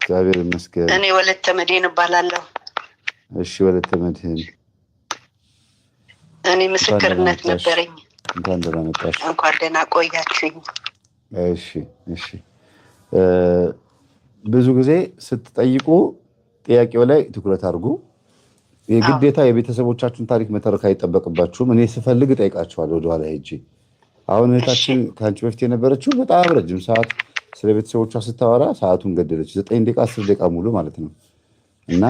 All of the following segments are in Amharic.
እግዚአብሔር ይመስገን። እኔ ወለተ መድህን እባላለሁ። እሺ ወለተ መድህን፣ እኔ ምስክርነት ነበረኝ። እንኳን ደህና መጣሽ። እንኳን ደህና ቆያችሁኝ። እሺ ብዙ ጊዜ ስትጠይቁ ጥያቄው ላይ ትኩረት አድርጉ። የግዴታ የቤተሰቦቻችሁን ታሪክ መተረክ አይጠበቅባችሁም። እኔ ስፈልግ እጠይቃችኋለሁ ወደኋላ ሄጄ። አሁን እህታችን ከአንቺ በፊት የነበረችው በጣም ረጅም ሰዓት ስለ ቤተሰቦቿ ስታወራ ሰዓቱን ገደለች። 9 ደቂቃ 10 ደቂቃ ሙሉ ማለት ነው። እና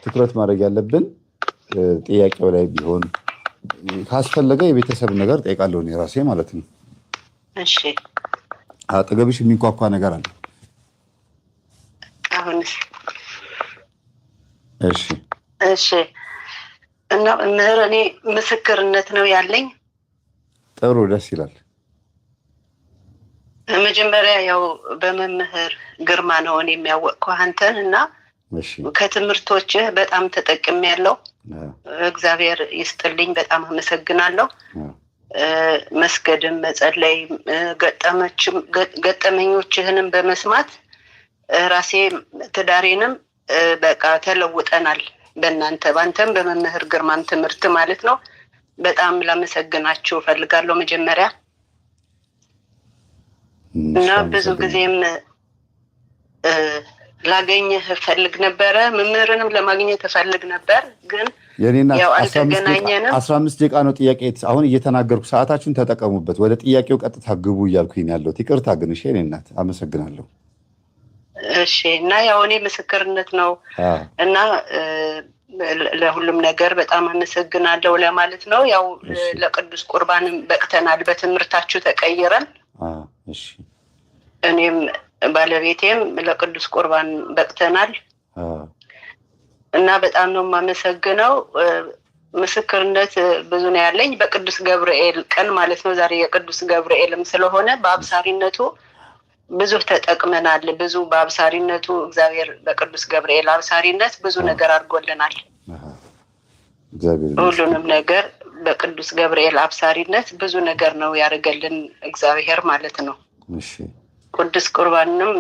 ትኩረት ማድረግ ያለብን ጥያቄው ላይ ቢሆን፣ ካስፈለገ የቤተሰብ ነገር ጠይቃለሁ እኔ ራሴ ማለት ነው። እሺ አጠገብሽ የሚንኳኳ ነገር አለ? አሁንስ? እሺ እና እኔ ምስክርነት ነው ያለኝ። ጥሩ፣ ደስ ይላል። መጀመሪያ ያው በመምህር ግርማ ነው እኔ የሚያወቅኩህ አንተን እና ከትምህርቶችህ በጣም ተጠቅሜያለሁ። እግዚአብሔር ይስጥልኝ፣ በጣም አመሰግናለሁ። መስገድም መጸለይ ገጠመኞችህንም በመስማት ራሴ ትዳሬንም በቃ ተለውጠናል። በአንተም በመምህር ግርማን ትምህርት ማለት ነው። በጣም ላመሰግናችሁ እፈልጋለሁ መጀመሪያ እና ብዙ ጊዜም ላገኘህ እፈልግ ነበረ። መምህርንም ለማግኘት እፈልግ ነበር፣ ግን ያው አልተገናኘንም። 15 ደቂቃ ነው ጥያቄ። አሁን እየተናገርኩ ሰዓታችሁን ተጠቀሙበት። ወደ ጥያቄው ቀጥታ ግቡ እያልኩኝ ያለሁት። ይቅርታ ግን እሺ። እኔ እናት አመሰግናለሁ። እሺ እና ያው እኔ ምስክርነት ነው እና ለሁሉም ነገር በጣም አመሰግናለሁ ለማለት ነው። ያው ለቅዱስ ቁርባንም በቅተናል። በትምህርታችሁ ተቀይረን እኔም ባለቤቴም ለቅዱስ ቁርባን በቅተናል እና በጣም ነው የማመሰግነው። ምስክርነት ብዙ ነው ያለኝ። በቅዱስ ገብርኤል ቀን ማለት ነው ዛሬ የቅዱስ ገብርኤልም ስለሆነ በአብሳሪነቱ ብዙ ተጠቅመናል። ብዙ በአብሳሪነቱ እግዚአብሔር በቅዱስ ገብርኤል አብሳሪነት ብዙ ነገር አድርጎልናል። ሁሉንም ነገር በቅዱስ ገብርኤል አብሳሪነት ብዙ ነገር ነው ያደርገልን እግዚአብሔር ማለት ነው። ቅዱስ ቁርባንም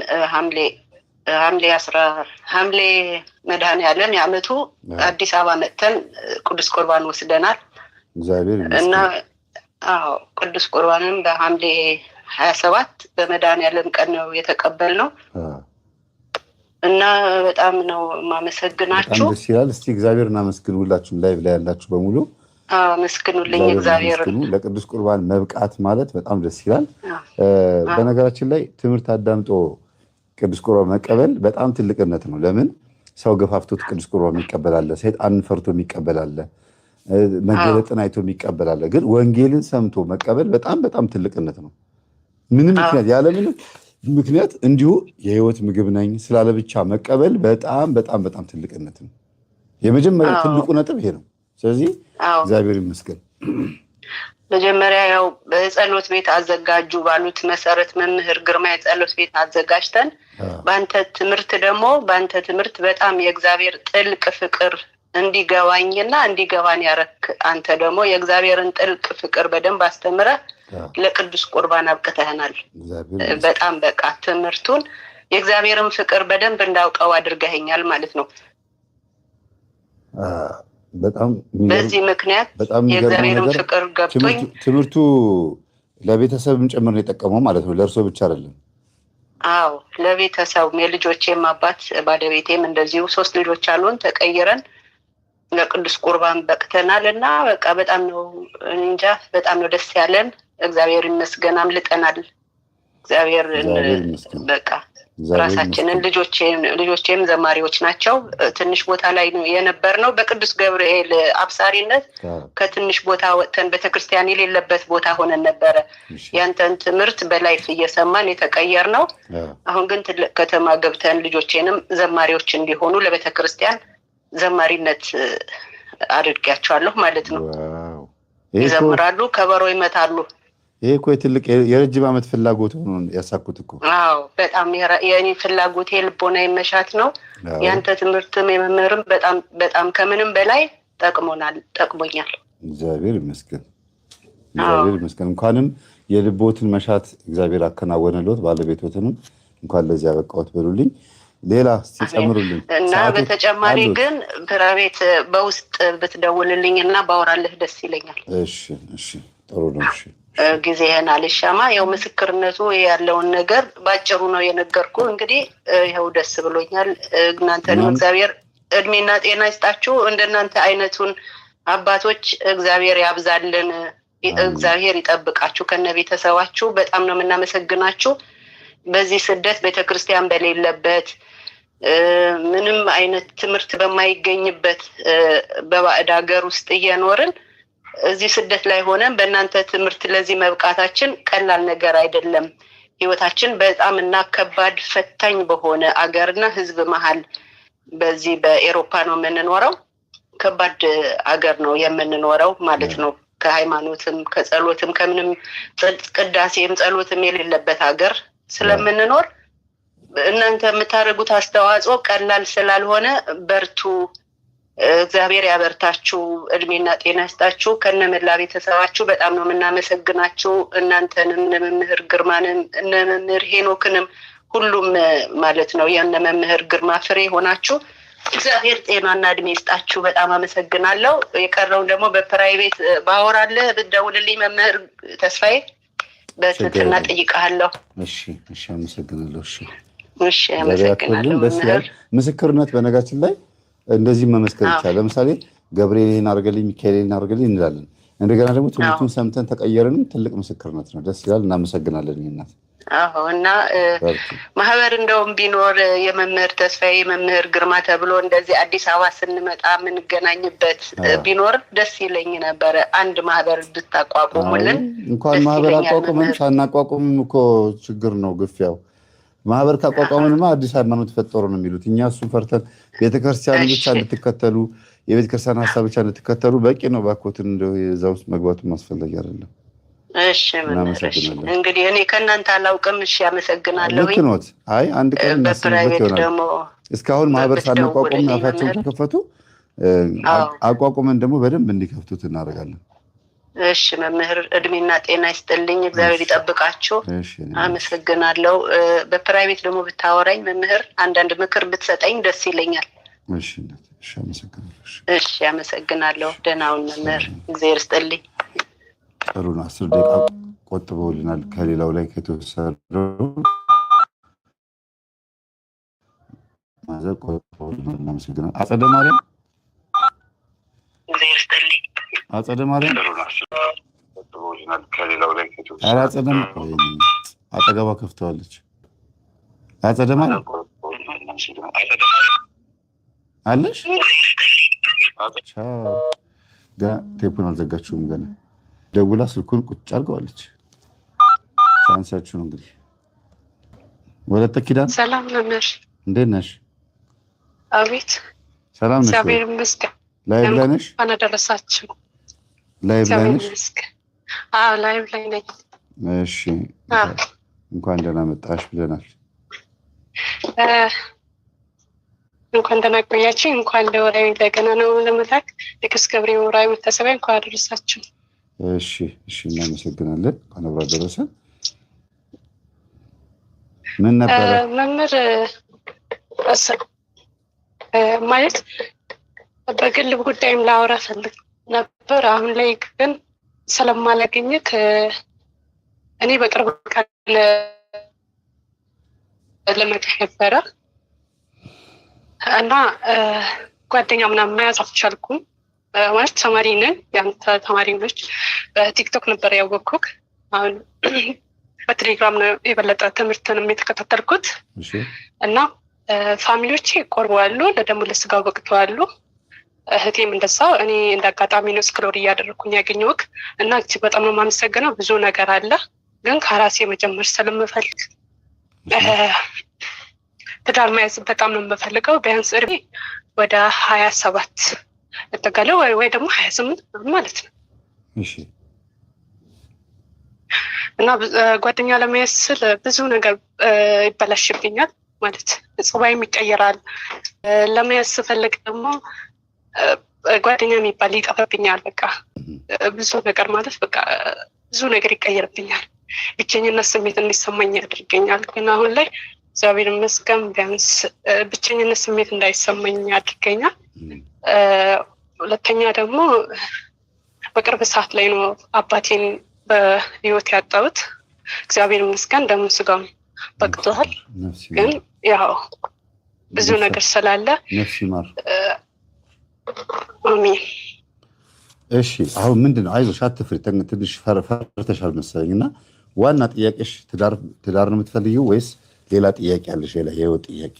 ሐምሌ መድኃኔዓለም የዓመቱ አዲስ አበባ መጥተን ቅዱስ ቁርባን ወስደናል እና ቅዱስ ቁርባንም በሐምሌ 27 በመድኃኔዓለም ቀን ነው የተቀበልነው እና በጣም ነው የማመሰግናችሁ። ደስ ይላል። እስቲ እግዚአብሔር እናመስግን። ሁላችሁም ላይቭ ላይ ያላችሁ በሙሉ አመስግኑልኝ እግዚአብሔር። ለቅዱስ ቁርባን መብቃት ማለት በጣም ደስ ይላል። በነገራችን ላይ ትምህርት አዳምጦ ቅዱስ ቁርባን መቀበል በጣም ትልቅነት ነው። ለምን ሰው ገፋፍቶት ቅዱስ ቁርባን የሚቀበላለ፣ ሰይጣንን ፈርቶ የሚቀበላለ፣ መገለጥን አይቶ የሚቀበላለ። ግን ወንጌልን ሰምቶ መቀበል በጣም በጣም ትልቅነት ነው። ምንም ምክንያት ያለምንም ምክንያት እንዲሁ የህይወት ምግብ ነኝ ስላለ ብቻ መቀበል በጣም በጣም በጣም ትልቅነት ነው። የመጀመሪያ ትልቁ ነጥብ ይሄ ነው። ስለዚህ እግዚአብሔር ይመስገን። መጀመሪያ ያው በጸሎት ቤት አዘጋጁ ባሉት መሰረት መምህር ግርማ የጸሎት ቤት አዘጋጅተን በአንተ ትምህርት በጣም የእግዚአብሔር ጥልቅ ፍቅር እንዲገባኝና እንዲገባን ያረክ አንተ ደግሞ የእግዚአብሔርን ጥልቅ ፍቅር በደንብ አስተምረህ ለቅዱስ ቁርባን አብቅተህናል። በጣም በቃ ትምህርቱን የእግዚአብሔርን ፍቅር በደንብ እንዳውቀው አድርገኸኛል ማለት ነው። በዚህ ምክንያት የእግዚአብሔርን ፍቅር ገብቶኝ ትምህርቱ ለቤተሰብም ጭምር ነው የጠቀመው ማለት ነው። ለእርሶ ብቻ አይደለም። ለቤተሰብም የልጆቼም አባት ባለቤቴም እንደዚሁ 3 ልጆች አሉን። ተቀይረን ለቅዱስ ቁርባን በቅተናል እና በቃ በጣም ነው እንጃ በጣም ነው ደስ ያለን። እግዚአብሔር ይመስገን አምልጠናል። እግዚአብሔር በቃ ራሳችንን ልጆቼም ዘማሪዎች ናቸው። ትንሽ ቦታ ላይ ነው የነበርነው በቅዱስ ገብርኤል አብሳሪነት። ከትንሽ ቦታ ወጥተን ቤተክርስቲያን የሌለበት ቦታ ሆነን ነበረ ያንተን ትምህርት በላይፍ እየሰማን የተቀየርነው። አሁን ግን ትልቅ ከተማ ገብተን ልጆቼንም ዘማሪዎች እንዲሆኑ ለቤተክርስቲያን ዘማሪነት አድርጌያቸዋለሁ ማለት ነው። ይዘምራሉ፣ ከበሮ ይመታሉ። ይሄ እኮ ትልቅ የረጅም ዓመት ፍላጎት ሆኖ ያሳኩት እኮ። በጣም የኔ ፍላጎት የልቦና መሻት ነው። ያንተ ትምህርትም የመምህርም በጣም ከምንም በላይ ጠቅሞኛል። እግዚአብሔር ይመስገን። እንኳንም የልቦትን መሻት እግዚአብሔር አከናወነልዎት፣ ባለቤቶትንም እንኳን ለዚህ ያበቃዎት በሉልኝ። ሌላ ሲጨምሩልኝ እና በተጨማሪ ግን ፕራይቬት በውስጥ ብትደውልልኝ እና ባወራልህ ደስ ይለኛል። እሺ እሺ ጥሩ ነው። እሺ ጊዜህን አልሻማ። ያው ምስክርነቱ ያለውን ነገር ባጭሩ ነው የነገርኩ። እንግዲህ ይኸው ደስ ብሎኛል። እናንተንም እግዚአብሔር እድሜና ጤና ይስጣችሁ። እንደናንተ አይነቱን አባቶች እግዚአብሔር ያብዛልን። እግዚአብሔር ይጠብቃችሁ ከነቤተሰባችሁ። በጣም ነው የምናመሰግናችሁ። በዚህ ስደት ቤተክርስቲያን በሌለበት ምንም አይነት ትምህርት በማይገኝበት በባዕድ ሀገር ውስጥ እየኖርን እዚህ ስደት ላይ ሆነን በእናንተ ትምህርት ለዚህ መብቃታችን ቀላል ነገር አይደለም። ህይወታችን በጣም እና ከባድ ፈታኝ በሆነ አገርና ህዝብ መሃል በዚህ በአውሮፓ ነው የምንኖረው። ከባድ አገር ነው የምንኖረው ማለት ነው። ከሃይማኖትም ከጸሎትም ከምንም ቅዳሴም ጸሎትም የሌለበት ሀገር ስለምንኖር እናንተ የምታደርጉት አስተዋጽኦ ቀላል ስላልሆነ በርቱ። እግዚአብሔር ያበርታችሁ፣ እድሜና ጤና ይስጣችሁ ከነመላ ቤተሰባችሁ። በጣም ነው የምናመሰግናችሁ። እናንተንም መምህር ግርማንም መምህር ሄኖክንም ሁሉም ማለት ነው የነ መምህር ግርማ ፍሬ ሆናችሁ እግዚአብሔር ጤናና እድሜ ይስጣችሁ። በጣም አመሰግናለሁ። የቀረውን ደግሞ በፕራይቬት ባወራለህ ብትደውልልኝ መምህር ተስፋዬ በትህትና ጠይቃለሁ። እሺ እሺ አመሰግናለሁ። እሺ እሺ አመሰግናለሁ። ምስክርነት በነጋችን ላይ እንደዚህ መመስከር ይቻላል። ለምሳሌ ገብርኤልን አድርገልኝ ሚካኤልን አድርገልኝ እንላለን። እንደገና ደግሞ ትምህርቱን ሰምተን ተቀየረንም ትልቅ ምስክርነት ነው። ደስ ይላል። እናመሰግናለን። እናት አዎ። እና ማህበር እንደውም ቢኖር የመምህር ተስፋዬ መምህር ግርማ ተብሎ እንደዚህ አዲስ አበባ ስንመጣ የምንገናኝበት ቢኖር ደስ ይለኝ ነበረ። አንድ ማህበር እንድታቋቁሙልን። እንኳን ማህበር አቋቁመን ሳናቋቁምም እኮ ችግር ነው ግፊያው። ማህበር ካቋቋምንማ አዲስ ሃይማኖት ፈጠሩ ነው የሚሉት። እኛ እሱን ፈርተን ቤተክርስቲያን ብቻ እንድትከተሉ የቤተክርስቲያን ሀሳብ ብቻ እንድትከተሉ በቂ ነው። ባኮትን እንደው እዛ ውስጥ መግባቱ ማስፈለጊ አይደለም። እሺ እንግዲህ እኔ ከእናንተ አላውቅም። እሺ አመሰግናለሁ። ልክ ኖት። አይ አንድ ቀን እናስብበት ይሆናል። እስካሁን ማህበር ሳናቋቁም አፋቸውን ከከፈቱ አቋቁመን ደግሞ በደንብ እንዲከፍቱት እናደርጋለን። እሺ መምህር እድሜና ጤና ይስጥልኝ። እግዚአብሔር ይጠብቃችሁ። አመሰግናለሁ። በፕራይቬት ደግሞ ብታወራኝ መምህር አንዳንድ ምክር ብትሰጠኝ ደስ ይለኛል። እሺ እሺ አመሰግናለሁ። እሺ አመሰግናለሁ። ደህናውን መምህር እግዚአብሔር ይስጥልኝ። ጥሩ ነው። 10 ደቂቃ ቆጥበውልናል ከሌላው ላይ ከተወሰደው ማዘር ቆጥበውልናል። እናመሰግናለን። አጸደ ማርያም እግዚአብሔር ይስጥልኝ። አጸደ ማርያም አጠገቧ ከፍተዋለች። አጸደ ማርያም አለሽ? ገና ቴፑን አልዘጋችሁም። ገና ደውላ ስልኩን ቁጭ አድርገዋለች። ቻንሳችሁ ነው እንግዲህ። ወለተ ኪዳን ሰላም ነሽ? እንዴት ነሽ? አቤት ሰላም ነሽ? እግዚአብሔር ይመስገን። ላይቭ ላይ ነሽ? አናደረሳችሁ ላይቭ ላይ ነሽ? አዎ ላይቭ ላይ ነኝ። እሺ እንኳን ደህና መጣሽ ብለናል። እንኳን ደህና ቆያችሁ። እንኳን ለወራዊ ለገና ነው ለመላክ ለቅዱስ ገብርኤል ወራዊ መታሰቢያ እንኳን አደረሳችሁ። እሺ እሺ እናመሰግናለን። እንኳን አብራ ደረሰን። ምን ነበር መምህር ማለት በግል ጉዳይም ላወራ ፈልግ ነበር። አሁን ላይ ግን ስለማላገኝክ እኔ በቅርብ ቀን ለመጣህ ነበረ እና ጓደኛ ምናምን መያዝ አልቻልኩም። ማለት ተማሪ ነን፣ ያንተ ተማሪ ነች። በቲክቶክ ነበር ያወቅኩክ። አሁን በቴሌግራም ነው የበለጠ ትምህርትንም የተከታተልኩት እና ፋሚሊዎቼ ቆርበዋሉ፣ ለደሙ ለስጋው በቅተዋሉ። እህቴም እንደዛው። እኔ እንዳጋጣሚ ነው ስክሮል እያደረኩኝ ያገኘሁክ እና እጅግ በጣም ነው የማመሰግነው። ብዙ ነገር አለ ግን ከራሴ መጀመር ስለምፈልግ ትዳር መያዝ በጣም ነው የምፈልገው። ቢያንስ እድሜ ወደ 27 እጠጋለሁ ወይ ደግሞ 28 ማለት ነው። እሺ እና ጓደኛ ለመያዝ ስል ብዙ ነገር ይበላሽብኛል። ማለት ጸባይም ይቀየራል። ለመያዝ ስፈልግ ደግሞ ጓደኛ የሚባል ይጠፋብኛል። በቃ ብዙ ነገር ማለት በቃ ብዙ ነገር ይቀየርብኛል። ብቸኝነት ስሜት እንዲሰማኝ ያደርገኛል። ግን አሁን ላይ እግዚአብሔር ይመስገን ቢያንስ ብቸኝነት ስሜት እንዳይሰማኝ ያድርገኛል። ሁለተኛ ደግሞ በቅርብ ሰዓት ላይ ነው አባቴን በህይወት ያጣሁት። እግዚአብሔር ይመስገን ደሙ ስጋው በቅቷል። ግን ያው ብዙ ነገር ስላለ ነፍስ ይማር። አሜን። እሺ አሁን ምንድነው? አይዞሽ አትፍሪ። ትንሽ ፈርተሻል መሰለኝና ዋና ጥያቄሽ ትዳር ነው የምትፈልጊው ወይስ ሌላ ጥያቄ አለሽ? ሌላ የህይወት ጥያቄ?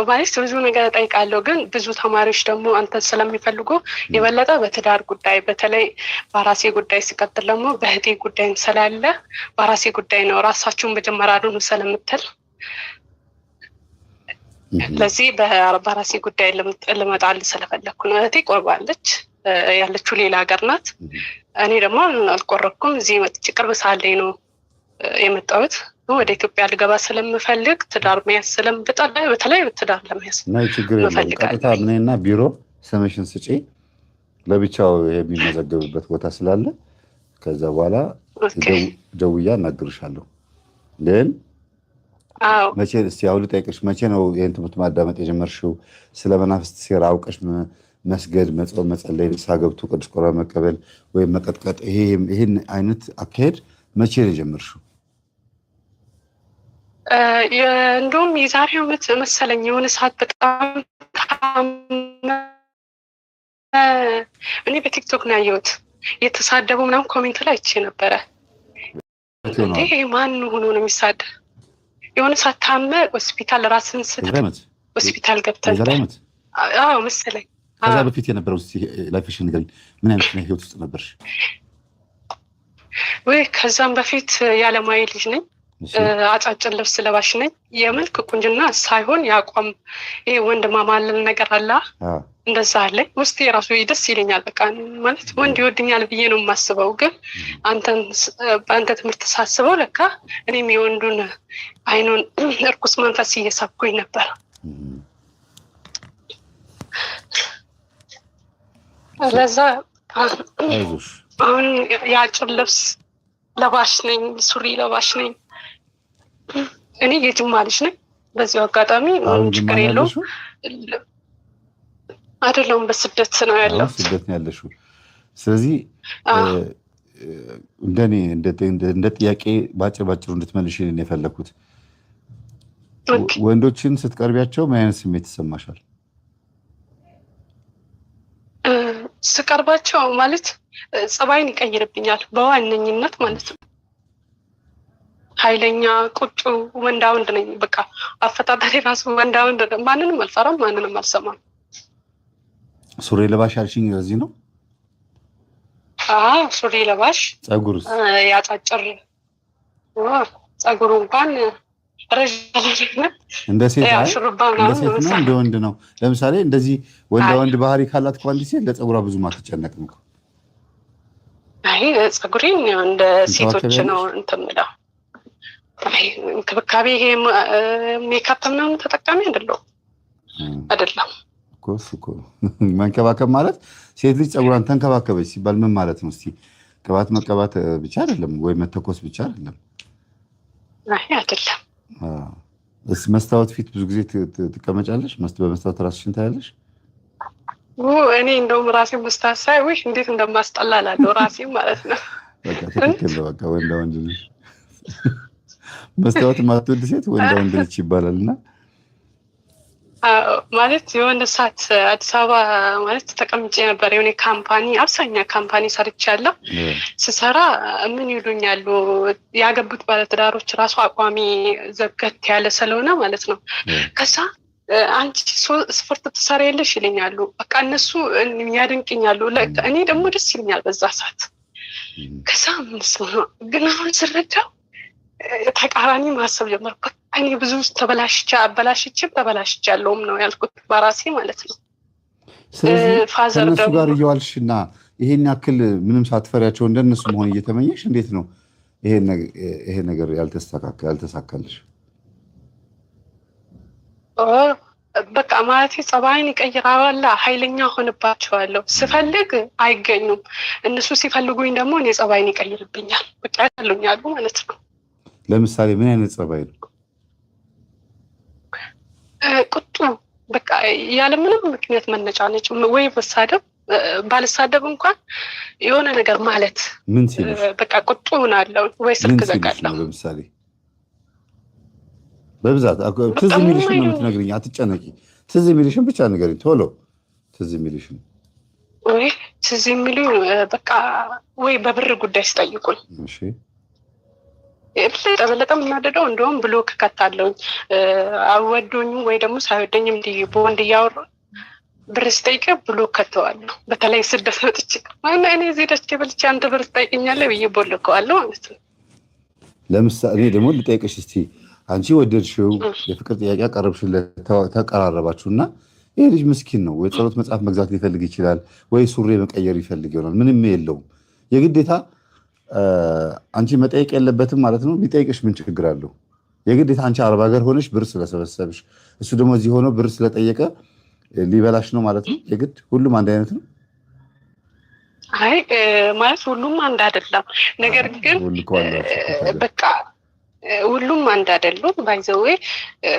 ማለት ብዙ ነገር እጠይቃለሁ፣ ግን ብዙ ተማሪዎች ደግሞ አንተ ስለሚፈልጉ የበለጠ በትዳር ጉዳይ በተለይ በራሴ ጉዳይ ሲቀጥል ደግሞ በህቴ ጉዳይ ስላለ በራሴ ጉዳይ ነው ራሳችሁን መጀመሪያ አድኑ ስለምትል ለዚህ በራሴ ጉዳይ ልመጣል ስለፈለኩ ነው። እህቴ ቆርባለች፣ ያለችው ሌላ ሀገር ናት። እኔ ደግሞ አልቆረኩም። እዚህ መጥቼ ቅርብ ሰዓት ላይ ነው የመጣሁት። ወደ ኢትዮጵያ ልገባ ስለምፈልግ ትዳር መያዝ ስለምጠላ በተለይ ትዳር ለመያዝ ናይ ችግር የለም። ቀጥታ እኔና ቢሮ ስምሽን ስጪ፣ ለብቻው የሚመዘገብበት ቦታ ስላለ ከዛ በኋላ ደውዬ አናግርሻለሁ። ግን መቼ እስቲ አሁን ልጠይቅሽ፣ መቼ ነው ይህን ትምህርት ማዳመጥ የጀመርሽው? ስለ መናፍስት ሴራ አውቀሽ መስገድ፣ መጾም፣ መጸለይ፣ ንስሐ ገብቶ ቅዱስ ቁርባን መቀበል ወይም መቀጥቀጥ፣ ይሄን አይነት አካሄድ መቼ ነው የጀመርሽው? እንደውም የዛሬ ዓመት መሰለኝ የሆነ ሰዓት በጣም እኔ በቲክቶክ ነው ያየሁት። የተሳደቡ ምናምን ኮሜንት ላይ አይቼ ነበረ። እንዴ ማን ሆኖ ነው የሚሳደብ? የሆነ ሰዓት ታመ ሆስፒታል ራስን ሆስፒታል ገብተን መሰለኝ። ከዛ በፊት የነበረው ላይፍሽን ንገሪኝ። ምን አይነት ህይወት ውስጥ ነበርሽ? ወይ ከዛም በፊት ያለማየ ልጅ ነኝ። አጫጭር ልብስ ለባሽ ነኝ። የመልክ ቁንጅና ሳይሆን የአቋም ይሄ ወንድማማለል ነገር አለ፣ እንደዛ አለኝ። ውስጤ የራሱ ደስ ይለኛል። በቃ ማለት ወንድ ይወድኛል ብዬ ነው የማስበው። ግን በአንተ ትምህርት ሳስበው ለካ እኔም የወንዱን አይኑን እርኩስ መንፈስ እየሳብኩኝ ነበር። ለዛ አሁን የአጭር ልብስ ለባሽ ነኝ፣ ሱሪ ለባሽ ነኝ። እኔ የጅማ ልጅ ነኝ። በዚሁ አጋጣሚ ችግር የለውም። አይደለሁም፣ በስደት ነው ያለው። ስደት ነው ያለሽው። ስለዚህ እንደኔ እንደ ጥያቄ ባጭሩ እንድትመልሽ ነው የፈለኩት። ወንዶችን ስትቀርቢያቸው ምን አይነት ስሜት ይሰማሻል? ስቀርባቸው ማለት ጸባይን ይቀይርብኛል በዋነኝነት ማለት ነው። ኃይለኛ ቁጡ ወንዳ ወንድ ነኝ። በቃ አፈጣጣሪ ራሱ ወንዳ ወንድ፣ ማንንም አልፈራም፣ ማንንም አልሰማም። ሱሪ ለባሽ አልሽኝ፣ ለዚህ ነው? ሱሪ ለባሽ። ጸጉርስ? ያጫጭር ጸጉሩ እንኳን ረጅም እንደ ሴት ነው እንደ ወንድ ነው? ለምሳሌ እንደዚህ ወንዳ ወንድ ባህሪ ካላት ኳንዲ ሴት ለጸጉሯ ብዙም አትጨነቅም እኮ። አይ ጸጉሬን እንደ ሴቶች ነው እንትን የምለው። እንክብካቤ ይሄ ሜካፕ ምናምን ተጠቃሚ አይደለም እኮ። መንከባከብ ማለት ሴት ልጅ ጸጉሯን ተንከባከበች ሲባል ምን ማለት ነው? እስቲ ቅባት መቀባት ብቻ አይደለም ወይ መተኮስ ብቻ አይደለም። አይ አይደለም። መስታወት ፊት ብዙ ጊዜ ትቀመጫለሽ? በመስታወት ራስሽን ታያለሽ? እኔ እንደውም ራሴ መስታወት ሳይ ወይ እንዴት እንደማስጠላ እላለሁ ራሴ ማለት ነው። በቃ ትክክል ነው። በቃ ወንዳ ወንድ ልጅ መስታወት ማትወድ ሴት ወንዳ ወንድ ልጅ ይባላልና ማለት የሆነ ሰዓት አዲስ አበባ ማለት ተቀምጬ ነበር። የሆነ ካምፓኒ አብዛኛ ካምፓኒ ሰርቻለሁ። ስሰራ ምን ይሉኛሉ ያገቡት ባለትዳሮች ራሱ አቋሚ ዘገት ያለ ስለሆነ ማለት ነው። ከዛ አንቺ ስፖርት ትሰሪያለሽ ይለኛሉ። በቃ እነሱ ያደንቅኛሉ፣ እኔ ደግሞ ደስ ይለኛል በዛ ሰዓት። ከዛ ግን አሁን ስረዳው ተቃራኒ ማሰብ ጀመርኩ። እኔ ብዙ ተበላሽቻለሁም ነው ያልኩት በራሴ ማለት ነው። ስለዚህ ከእነሱ ጋር እየዋልሽና ይሄን ያክል ምንም ሳትፈሪያቸው እንደነሱ መሆን እየተመኘሽ እንዴት ነው ይሄ ነገር ያልተሳካልሽ? በቃ ማለት ጸባይን ይቀይራዋል። ኃይለኛ ሆንባቸዋለሁ። ስፈልግ አይገኙም። እነሱ ሲፈልጉኝ ደግሞ እኔ ጸባይን ይቀይርብኛል። በቃ ያሉኛሉ ማለት ነው። ለምሳሌ ምን አይነት ጸባይ ነው? ቁጡ በቃ ያለ ምንም ምክንያት መነጫነጭ ወይ መሳደብ፣ ባልሳደብ እንኳን የሆነ ነገር ማለት ምን ሲልሽ በቃ ቁጡ ሆናለሁ ወይ ስልክ ዘጋለሁ። ለምሳሌ በብዛት ትዝ የሚልሽን ነው የምትነግሪኝ፣ አትጨነቂ። ትዝ የሚልሽን ብቻ ንገሪኝ ቶሎ። ትዝ የሚልሽን ወይ ትዝ የሚሉኝ በቃ ወይ በብር ጉዳይ ስጠይቁኝ እሺ በለጠ የምናደደው እንደውም ብሎክ ከታለሁኝ አወዶኝ ወይ ደግሞ ሳይወደኝም እንዲህ በወንድ እያወራ ብር ስጠይቅ ብሎክ ከተዋለሁ። በተለይ ስደት መጥቼ እኔ እዚህ ደስቼ በልቼ አንተ ብር ትጠይቀኛለህ ብዬ ቦልከዋለሁ ማለት ነው። ለምሳሌ እኔ ደግሞ ልጠይቅሽ እስቲ፣ አንቺ ወደድሽው የፍቅር ጥያቄ አቀረብሽለት፣ ተቀራረባችሁና ይሄ ልጅ ምስኪን ነው ወይ ጸሎት መጽሐፍ መግዛት ሊፈልግ ይችላል ወይ ሱሪ መቀየር ይፈልግ ይሆናል፣ ምንም የለውም የግዴታ አንቺ መጠየቅ የለበትም ማለት ነው። ቢጠይቅሽ ምን ችግር አለው? የግዴታ አንቺ አረብ ሀገር ሆነሽ ብር ስለሰበሰብሽ እሱ ደግሞ እዚህ ሆኖ ብር ስለጠየቀ ሊበላሽ ነው ማለት ነው? የግድ ሁሉም አንድ አይነት ነው? አይ ማለት ሁሉም አንድ አይደለም። ነገር ግን በቃ ሁሉም አንድ አይደሉም። ባይዘዌ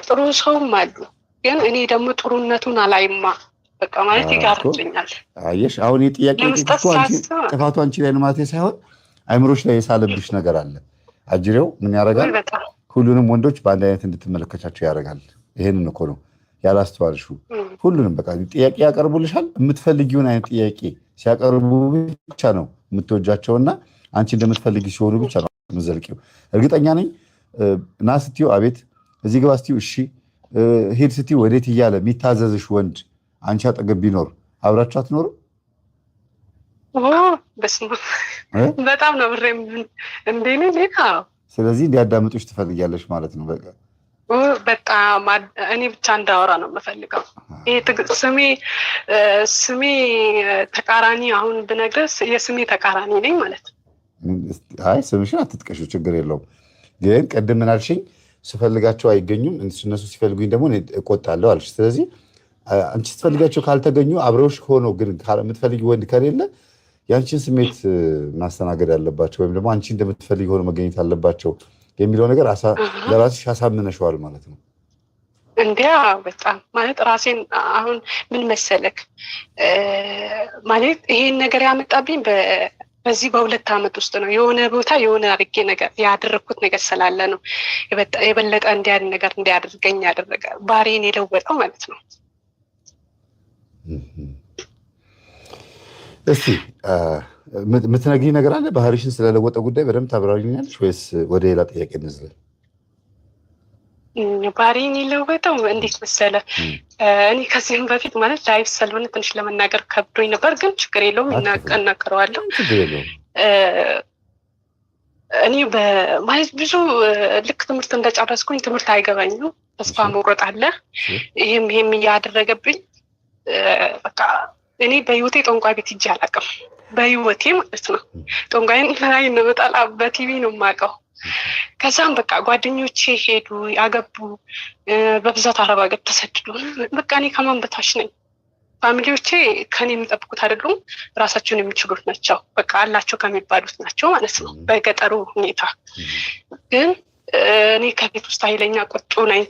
ጥሩ ሰውም አሉ። ግን እኔ ደግሞ ጥሩነቱን አላይማ በቃ ማለት ይጋርድኛል። አየሽ አሁን የጥያቄ ጥፋቱ አንቺ ላይ ነው ማለት ሳይሆን አይምሮች ላይ የሳለብሽ ነገር አለ። አጅሬው ምን ያደርጋል? ሁሉንም ወንዶች በአንድ አይነት እንድትመለከቻቸው ያደርጋል። ይሄንን እኮ ነው ያላስተዋልሽው። ሁሉንም በቃ ጥያቄ ያቀርቡልሻል። የምትፈልጊውን አይነት ጥያቄ ሲያቀርቡ ብቻ ነው የምትወጃቸውና አንቺ እንደምትፈልጊ ሲሆኑ ብቻ ነው የምትዘልቂው። እርግጠኛ ነኝ ና ስትዪው አቤት፣ እዚህ ግባ ስትዪው እሺ፣ ሄድ ስትዪው ወዴት እያለ የሚታዘዝሽ ወንድ አንቺ አጠገብ ቢኖር አብራችሁ አትኖሩ? በጣም ነው ብሬ እንደኔ ሌላ። ስለዚህ እንዲያዳምጡሽ ትፈልጊያለሽ ማለት ነው። በቃ በጣም እኔ ብቻ እንዳወራ ነው የምፈልገው። ይሄ ስሜ ተቃራኒ አሁን ብነግርህ የስሜ ተቃራኒ ነኝ ማለት ነው። አይ ስምሽን አትጥቀሽው ችግር የለውም። ግን ቅድም ምን አልሽኝ? ስፈልጋቸው አይገኙም እነሱ ሲፈልጉኝ ደግሞ እቆጣለሁ አልሽ። ስለዚህ አንቺ ስትፈልጋቸው ካልተገኙ አብረውሽ ሆነው ግን የምትፈልጊ ወንድ ከሌለ የአንቺን ስሜት ማስተናገድ አለባቸው ወይም ደግሞ አንቺ እንደምትፈልጊ ሆነው መገኘት አለባቸው የሚለው ነገር ለራስሽ አሳምነሽዋል ማለት ነው። እንዲያ በጣም ማለት ራሴን አሁን ምን መሰለክ ማለት ይሄን ነገር ያመጣብኝ በዚህ በ2 ዓመት ውስጥ ነው። የሆነ ቦታ የሆነ አድርጌ ነገር ያደረኩት ነገር ስላለ ነው የበለጠ እንዲያን ነገር እንዲያደርገኝ ያደረገ ባህሪን የለወጠው ማለት ነው። እስቲ የምትነግሪኝ ነገር አለ? ባህሪሽን ስለለወጠ ጉዳይ በደንብ ታብራሪኛለሽ ወይስ ወደ ሌላ ጥያቄ እንዝለል? ባህሪን የለወጠው እንዴት መሰለ፣ እኔ ከዚህም በፊት ማለት ላይፍ ስለሆነ ትንሽ ለመናገር ከብዶኝ ነበር፣ ግን ችግር የለውም እናገረዋለሁ። እኔ ማለት ብዙ ልክ ትምህርት እንደጨረስኩኝ ትምህርት አይገባኝም፣ ተስፋ መቁረጥ አለ። ይሄም እያደረገብኝ በቃ እኔ በህይወቴ ጠንቋይ ቤት ሂጄ አላውቅም። በህይወቴ ማለት ነው። ጠንቋይን ላይ እንመጣላ በቲቪ ነው የማውቀው። ከዛም በቃ ጓደኞቼ ሄዱ፣ ያገቡ፣ በብዛት አረብ ሀገር ተሰድዱ። በቃ እኔ ከማን በታች ነኝ? ፋሚሊዎቼ ከኔ የሚጠብቁት አይደሉም፣ ራሳቸውን የሚችሉት ናቸው። በቃ አላቸው ከሚባሉት ናቸው ማለት ነው በገጠሩ ሁኔታ። ግን እኔ ከቤት ውስጥ ኃይለኛ ቁጡ ነኝ።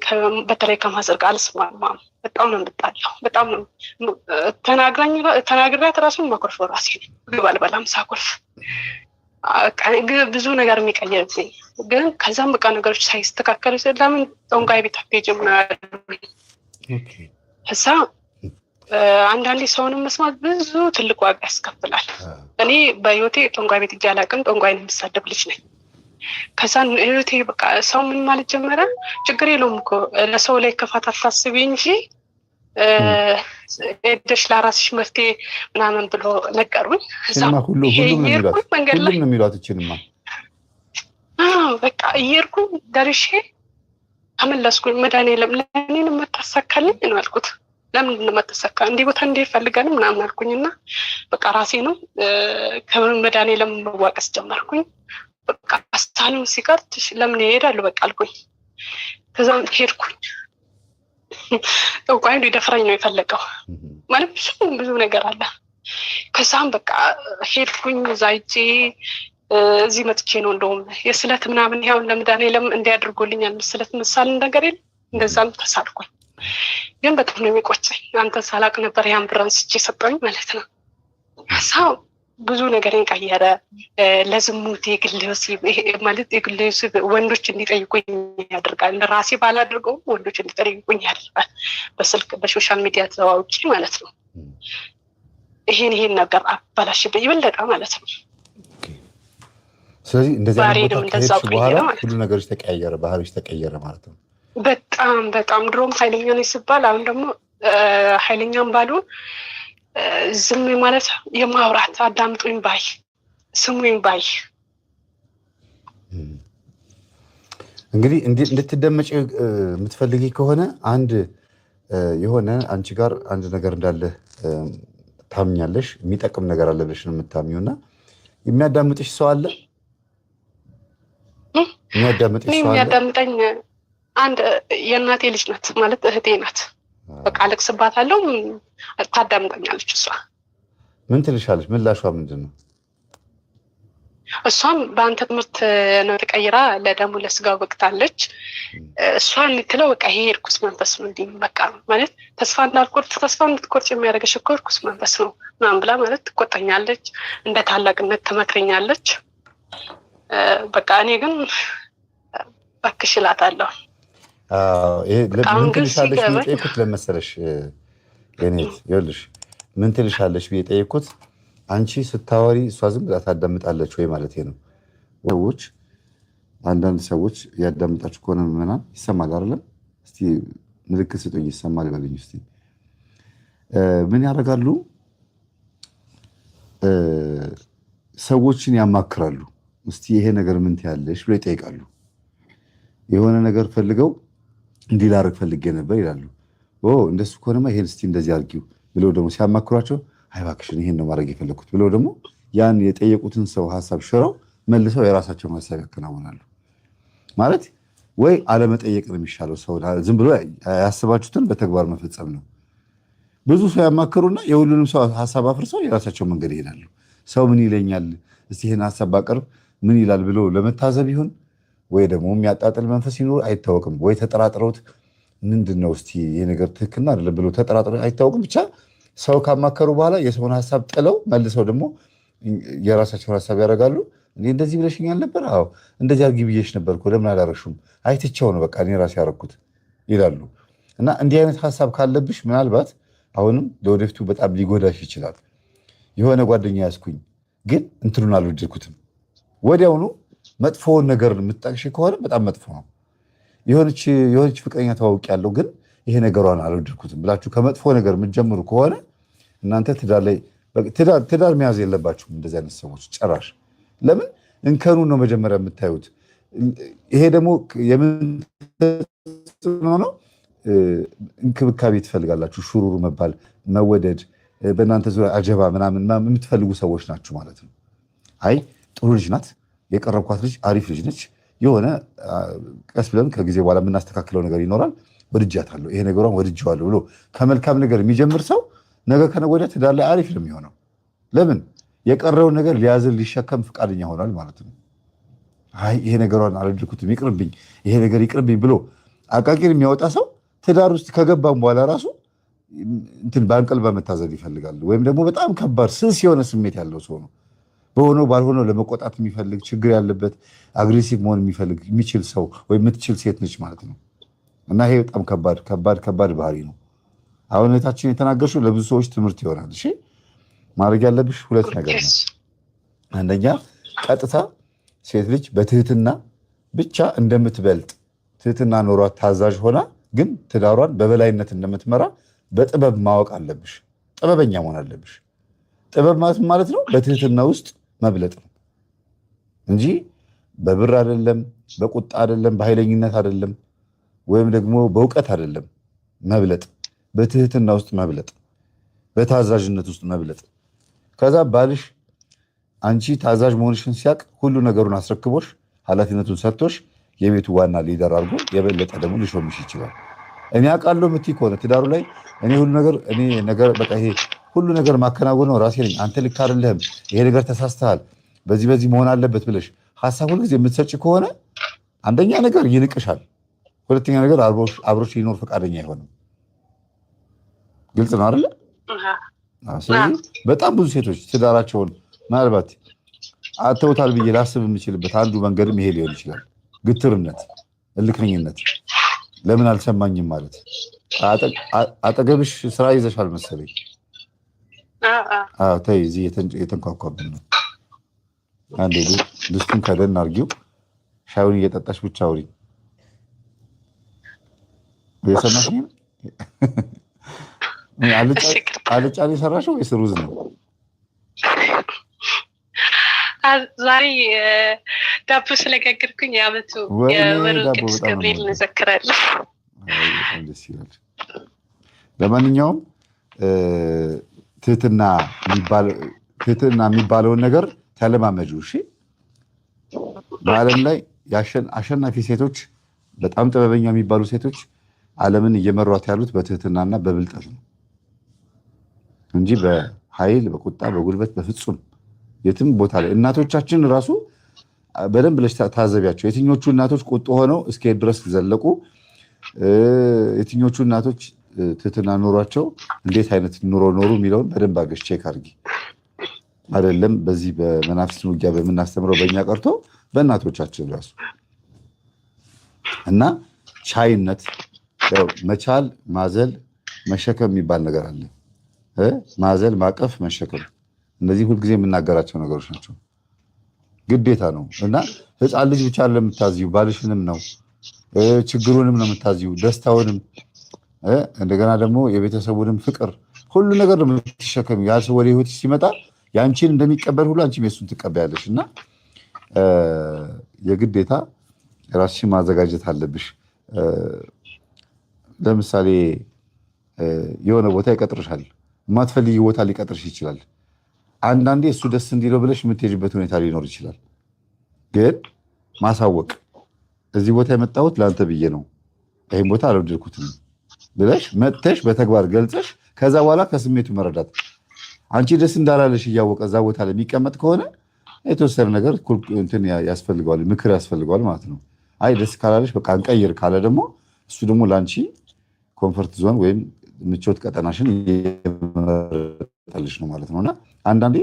በተለይ ከማዘር ጋር አልስማማም። በጣም ነው የምጣለው። በጣም ነው ተናግራት ራሱን ማኮርፈው ራሴ ነኝ። ምግብ አልበላም ሳኮርፍ ብዙ ነገር የሚቀየርብኝ። ግን ከዛም በቃ ነገሮች ሳይስተካከሉ ለምን ጠንቋይ ቤት አትሄጂም ነው ያሉኝ። እዛ አንዳንዴ ሰውንም መስማት ብዙ ትልቅ ዋጋ ያስከፍላል። እኔ በህይወቴ ጠንቋይ ቤት ሄጄ አላውቅም። ጠንቋይን የምሳደብ ልጅ ነኝ። ከዛ ህይወቴ በቃ ሰው ምን ማለት ጀመረ፣ ችግር የለውም እኮ ለሰው ላይ ክፋት አታስቢ እንጂ ሄደሽ ለራስሽ መፍትሄ ምናምን ብሎ ነገሩኝ። ሁሉም ነው የሚሏት እችንማ በቃ እየሄድኩኝ ደርሼ ተመለስኩኝ። መድኃኒዓለም ለእኔን የማታሳካልኝ ነው ያልኩት። ለምንድን ነው የማታሳካ? እንዲህ ቦታ እንዲህ ፈልገንም ምናምን አልኩኝና በቃ ራሴ ነው ከመድኃኒዓለም መዋቀስ ጀመርኩኝ። በቃ አስታንም ሲቀርት ለምን ይሄዳሉ በቃ አልኩኝ። ከዛም ሄድኩኝ። ጠንቋዩ ሊደፍረኝ ነው የፈለገው ማለት ብዙ ነገር አለ። ከዛም በቃ ሄድኩኝ። እዛ ሂጄ እዚህ መጥቼ ነው እንደውም የስለት ምናምን ያው ለመድኃኒዓለም እንዲያደርጉልኛል ስለት ምሳሌ ነገር የለም እንደዛም ተሳልኩኝ። ግን በጣም ነው የሚቆጨኝ። አንተ ሳላቅ ነበር ያን ብር አንስቼ ሰጠኝ ማለት ነው። ሀሳብ ብዙ ነገር ቀየረ። ለዝሙት የግል ወሲብ ማለት የግል ወሲብ ወንዶች እንዲጠይቁኝ ያደርጋል። ራሴ ባላደርገው ወንዶች እንዲጠይቁኝ ያደርጋል። በስልክ በሶሻል ሚዲያ ተዋውቂ ማለት ነው። ይሄን ነገር አባላሽብኝ ይበለጣ ማለት ነው። ስለዚህ እንደዚህ አይነት ቦታ ከሄድሽ በኋላ ሁሉ ነገሮች ተቀያየረ፣ ባህሪሽ ተቀየረ ማለት ነው። በጣም ድሮም ኃይለኛ ነኝ ሲባል አሁን ደግሞ ኃይለኛም ባሉ ዝም ማለት የማውራት አዳምጡኝ ባይ ስሙኝ ባይ። እንግዲህ እንድትደመጪ የምትፈልጊ ከሆነ አንድ የሆነ አንቺ ጋር አንድ ነገር እንዳለ ታምኛለሽ፣ የሚጠቅም ነገር አለ ብለሽ ነው የምታምኚው እና የሚያዳምጥሽ ሰው አለ? የሚያዳምጠኝ አንድ የእናቴ ልጅ ናት ማለት እህቴ ናት። በቃ አለቅስባታለሁ፣ ታዳምጠኛለች። እሷ ምን ትልሻለች? ምላሿ ምንድን ነው? እሷም በአንተ ትምህርት ነው ተቀይራ ለደሙ ለስጋው በቅታለች። እሷ የምትለው በቃ ይሄ እርኩስ መንፈስ ነው እንዲህ በቃ ማለት ተስፋ እንድትቆርጭ የሚያደርገሽ እኮ እርኩስ መንፈስ ነው ምናምን ብላ ማለት ትቆጣኛለች። እንደ ታላቅነት ትመክረኛለች። በቃ እኔ ግን እባክሽ እላታለሁ። ምን ትልሻለሽ ብዬ ጠየኩት ለመሰለሽ የኔት ይኸውልሽ፣ ምን ትልሻለሽ ብዬ ጠየኩት። አንቺ ስታወሪ እሷ ዝም ብላ ታዳምጣለች ወይ ማለት ነው። ሰዎች አንዳንድ ሰዎች ያዳምጣችሁ ከሆነ ምናምን ይሰማል አይደለም? እስቲ ምልክት ስጡኝ፣ ይሰማል በልኝ እስቲ። ምን ያደርጋሉ? ሰዎችን ያማክራሉ። እስቲ ይሄ ነገር ምን ትያለሽ ብለው ይጠይቃሉ። የሆነ ነገር ፈልገው እንዲህ ላደርግ ፈልጌ ነበር ይላሉ። እንደሱ ከሆነማ ይሄን እስቲ እንደዚህ አድርጊው ብለው ደግሞ ሲያማክሯቸው አይ እባክሽን ይሄን ነው ማድረግ የፈለኩት ብለው ደግሞ ያን የጠየቁትን ሰው ሀሳብ ሽረው መልሰው የራሳቸውን ሀሳብ ያከናውናሉ። ማለት ወይ አለመጠየቅ ነው የሚሻለው። ሰው ዝም ብሎ ያስባችሁትን በተግባር መፈጸም ነው። ብዙ ሰው ያማክሩና የሁሉንም ሰው ሀሳብ አፍርሰው የራሳቸው መንገድ ይሄዳሉ። ሰው ምን ይለኛል እስቲ ይሄን ሀሳብ ባቀርብ ምን ይላል ብሎ ለመታዘብ ይሁን ወይ ደግሞ የሚያጣጥል መንፈስ ይኖር አይታወቅም። ወይ ተጠራጥረውት ምንድነው እስቲ ይሄ ነገር ትክክል አይደለም ብሎ ተጠራጥረው አይታወቅም። ብቻ ሰው ካማከሩ በኋላ የሰውን ሀሳብ ጥለው መልሰው ደግሞ የራሳቸውን ሀሳብ ያደርጋሉ። እንደዚህ ብለሽኛል ነበር፣ አዎ እንደዚህ አድርጊ ብዬሽ ነበር እኮ ለምን አላረግሽም? አይትቼው ነው በቃ እኔ ራሴ ያደረኩት ይላሉ። እና እንዲህ አይነት ሀሳብ ካለብሽ ምናልባት አሁንም ለወደፊቱ በጣም ሊጎዳሽ ይችላል። የሆነ ጓደኛ ያዝኩኝ ግን እንትኑን አልወደድኩትም፣ ወዲያውኑ መጥፎውን ነገር የምትጠቅሽ ከሆነ በጣም መጥፎ ነው። የሆነች ፍቅረኛ ተዋውቅ ያለው ግን ይሄ ነገሯን አልወደድኩትም ብላችሁ ከመጥፎ ነገር የምትጀምሩ ከሆነ እናንተ ትዳር መያዝ የለባችሁም። እንደዚህ አይነት ሰዎች ጨራሽ ለምን እንከኑ ነው መጀመሪያ የምታዩት። ይሄ ደግሞ የምንሆነው እንክብካቤ ትፈልጋላችሁ፣ ሹሩሩ መባል፣ መወደድ፣ በእናንተ ዙሪያ አጀባ ምናምን የምትፈልጉ ሰዎች ናችሁ ማለት ነው። አይ ጥሩ ልጅ ናት፣ የቀረብኳት ልጅ አሪፍ ልጅ ነች፣ የሆነ ቀስ ብለን ከጊዜ በኋላ የምናስተካክለው ነገር ይኖራል፣ ወድጃታለሁ፣ ይሄ ነገሯን ወድጄዋለሁ ብሎ ከመልካም ነገር የሚጀምር ሰው ነገ ከነገ ወዲያ ትዳር ላይ አሪፍ ነው የሚሆነው። ለምን የቀረውን ነገር ሊያዝን ሊሸከም ፈቃደኛ ሆኗል ማለት ነው። አይ ይሄ ነገሯን አልወደድኩትም ይቅርብኝ፣ ይሄ ነገር ይቅርብኝ ብሎ አቃቂር የሚያወጣ ሰው ትዳር ውስጥ ከገባም በኋላ ራሱ እንትን በአንቀልባ መታዘዝ ይፈልጋል። ወይም ደግሞ በጣም ከባድ ስስ የሆነ ስሜት ያለው ሰው ነው። በሆነው ባልሆነው ለመቆጣት የሚፈልግ ችግር ያለበት አግሬሲቭ መሆን የሚችል ሰው ወይም የምትችል ሴት ነች ማለት ነው። እና ይሄ በጣም ከባድ ባህሪ ነው። አሁን እህታችን የተናገርሽው ለብዙ ሰዎች ትምህርት ይሆናል። እሺ ማድረግ ያለብሽ ሁለት ነገር ነው። አንደኛ ቀጥታ ሴት ልጅ በትህትና ብቻ እንደምትበልጥ ትህትና ኖሯት ታዛዥ ሆና ግን ትዳሯን በበላይነት እንደምትመራ በጥበብ ማወቅ አለብሽ። ጥበበኛ መሆን አለብሽ። ጥበብ ማለት ነው በትህትና ውስጥ መብለጥ ነው እንጂ በብር አይደለም፣ በቁጣ አይደለም፣ በኃይለኝነት አይደለም፣ ወይም ደግሞ በእውቀት አይደለም። መብለጥ በትህትና ውስጥ መብለጥ፣ በታዛዥነት ውስጥ መብለጥ። ከዛ ባልሽ አንቺ ታዛዥ መሆንሽን ሲያቅ ሁሉ ነገሩን አስረክቦሽ ኃላፊነቱን ሰጥቶሽ የቤቱ ዋና ሊደር አድርጎ የበለጠ ደግሞ ሊሾምሽ ይችላል። እኔ አውቃለሁ የምትይ ከሆነ ትዳሩ ላይ እኔ ሁሉ ነገር ማከናወን ነው ራሴ ነኝ፣ አንተ ልክ አይደለህም፣ ይሄ ነገር ተሳስተሃል፣ በዚህ መሆን አለበት ብለሽ ሀሳብ ሁልጊዜ የምትሰጪ ከሆነ አንደኛ ነገር ይንቅሻል፣ ሁለተኛ ነገር አብሮሽ ሊኖር ፈቃደኛ አይሆንም። ግልጽ ነው አይደለ? ስለዚህ በጣም ብዙ ሴቶች ትዳራቸውን ምናልባት አተውታል ብዬ ላስብ የምችልበት አንዱ መንገድም ይሄ ሊሆን ይችላል። ግትርነት፣ እልክኝነት፣ ለምን አልሰማኝም ማለት። አጠገብሽ ስራ ይዘሻል መሰለኝ። ተይ፣ እዚህ የተንኳኳብን ነው። አንዴ ድስቱን ከደን አድርጊው፣ ሻዩን እየጠጣሽ ብቻ አውሪ። የሰማሽ ነው? አልጫ ነው የሰራሽው ወይስ ሩዝ ነው? ዛሬ ዳቦ ስለጋገርኩኝ የዓመቱ የወሩ ቅዱስ ገብርኤል እንዘክራለን። ደስ ይላል። ለማንኛውም ትህትና የሚባለውን ነገር ተለማመጁ። እሺ፣ በዓለም ላይ አሸናፊ ሴቶች፣ በጣም ጥበበኛ የሚባሉ ሴቶች ዓለምን እየመሯት ያሉት በትህትናና በብልጠት ነው እንጂ በኃይል፣ በቁጣ፣ በጉልበት በፍጹም የትም ቦታ ላይ። እናቶቻችን ራሱ በደንብ ብለሽ ታዘቢያቸው። የትኞቹ እናቶች ቁጡ ሆነው እስከ ድረስ ዘለቁ፣ የትኞቹ እናቶች ትህትና ኖሯቸው እንዴት አይነት ኑሮ ኖሩ የሚለውን በደንብ አገሽ ቼክ አድርጊ። አይደለም በዚህ በመናፍስት ውጊያ በምናስተምረው በእኛ ቀርቶ በእናቶቻችን ራሱ እና ቻይነት፣ መቻል፣ ማዘል፣ መሸከም የሚባል ነገር አለ። ማዘል፣ ማቀፍ፣ መሸከም፣ እነዚህ ሁልጊዜ የምናገራቸው ነገሮች ናቸው። ግዴታ ነው እና ህፃን ልጅ ብቻ ለምታዝዩ ባልሽንም ነው፣ ችግሩንም ነው የምታዝዩ፣ ደስታውንም፣ እንደገና ደግሞ የቤተሰቡንም ፍቅር፣ ሁሉ ነገር ነው የምትሸከሚ። ያ ሰው ወደ ህይወትሽ ሲመጣ የአንቺን እንደሚቀበል ሁሉ አንቺም የሱን ትቀበያለሽ እና የግዴታ ራስሽን ማዘጋጀት አለብሽ። ለምሳሌ የሆነ ቦታ ይቀጥርሻል፣ የማትፈልጊ ቦታ ሊቀጥርሽ ይችላል። አንዳንዴ እሱ ደስ እንዲለው ብለሽ የምትሄጅበት ሁኔታ ሊኖር ይችላል። ግን ማሳወቅ፣ እዚህ ቦታ የመጣሁት ለአንተ ብዬ ነው፣ ይህም ቦታ አልወደድኩትም ብለሽ መጥተሽ በተግባር ገልጸሽ ከዛ በኋላ ከስሜቱ መረዳት። አንቺ ደስ እንዳላለሽ እያወቀ እዛ ቦታ ላይ የሚቀመጥ ከሆነ የተወሰነ ነገር እንትን ያስፈልገዋል፣ ምክር ያስፈልገዋል ማለት ነው። አይ ደስ ካላለሽ በቃ እንቀይር ካለ ደግሞ እሱ ደግሞ ለአንቺ ኮንፈርት ዞን ወይም ምቾት ቀጠናሽን እየመረጠልሽ ነው ማለት ነው። እና አንዳንዴ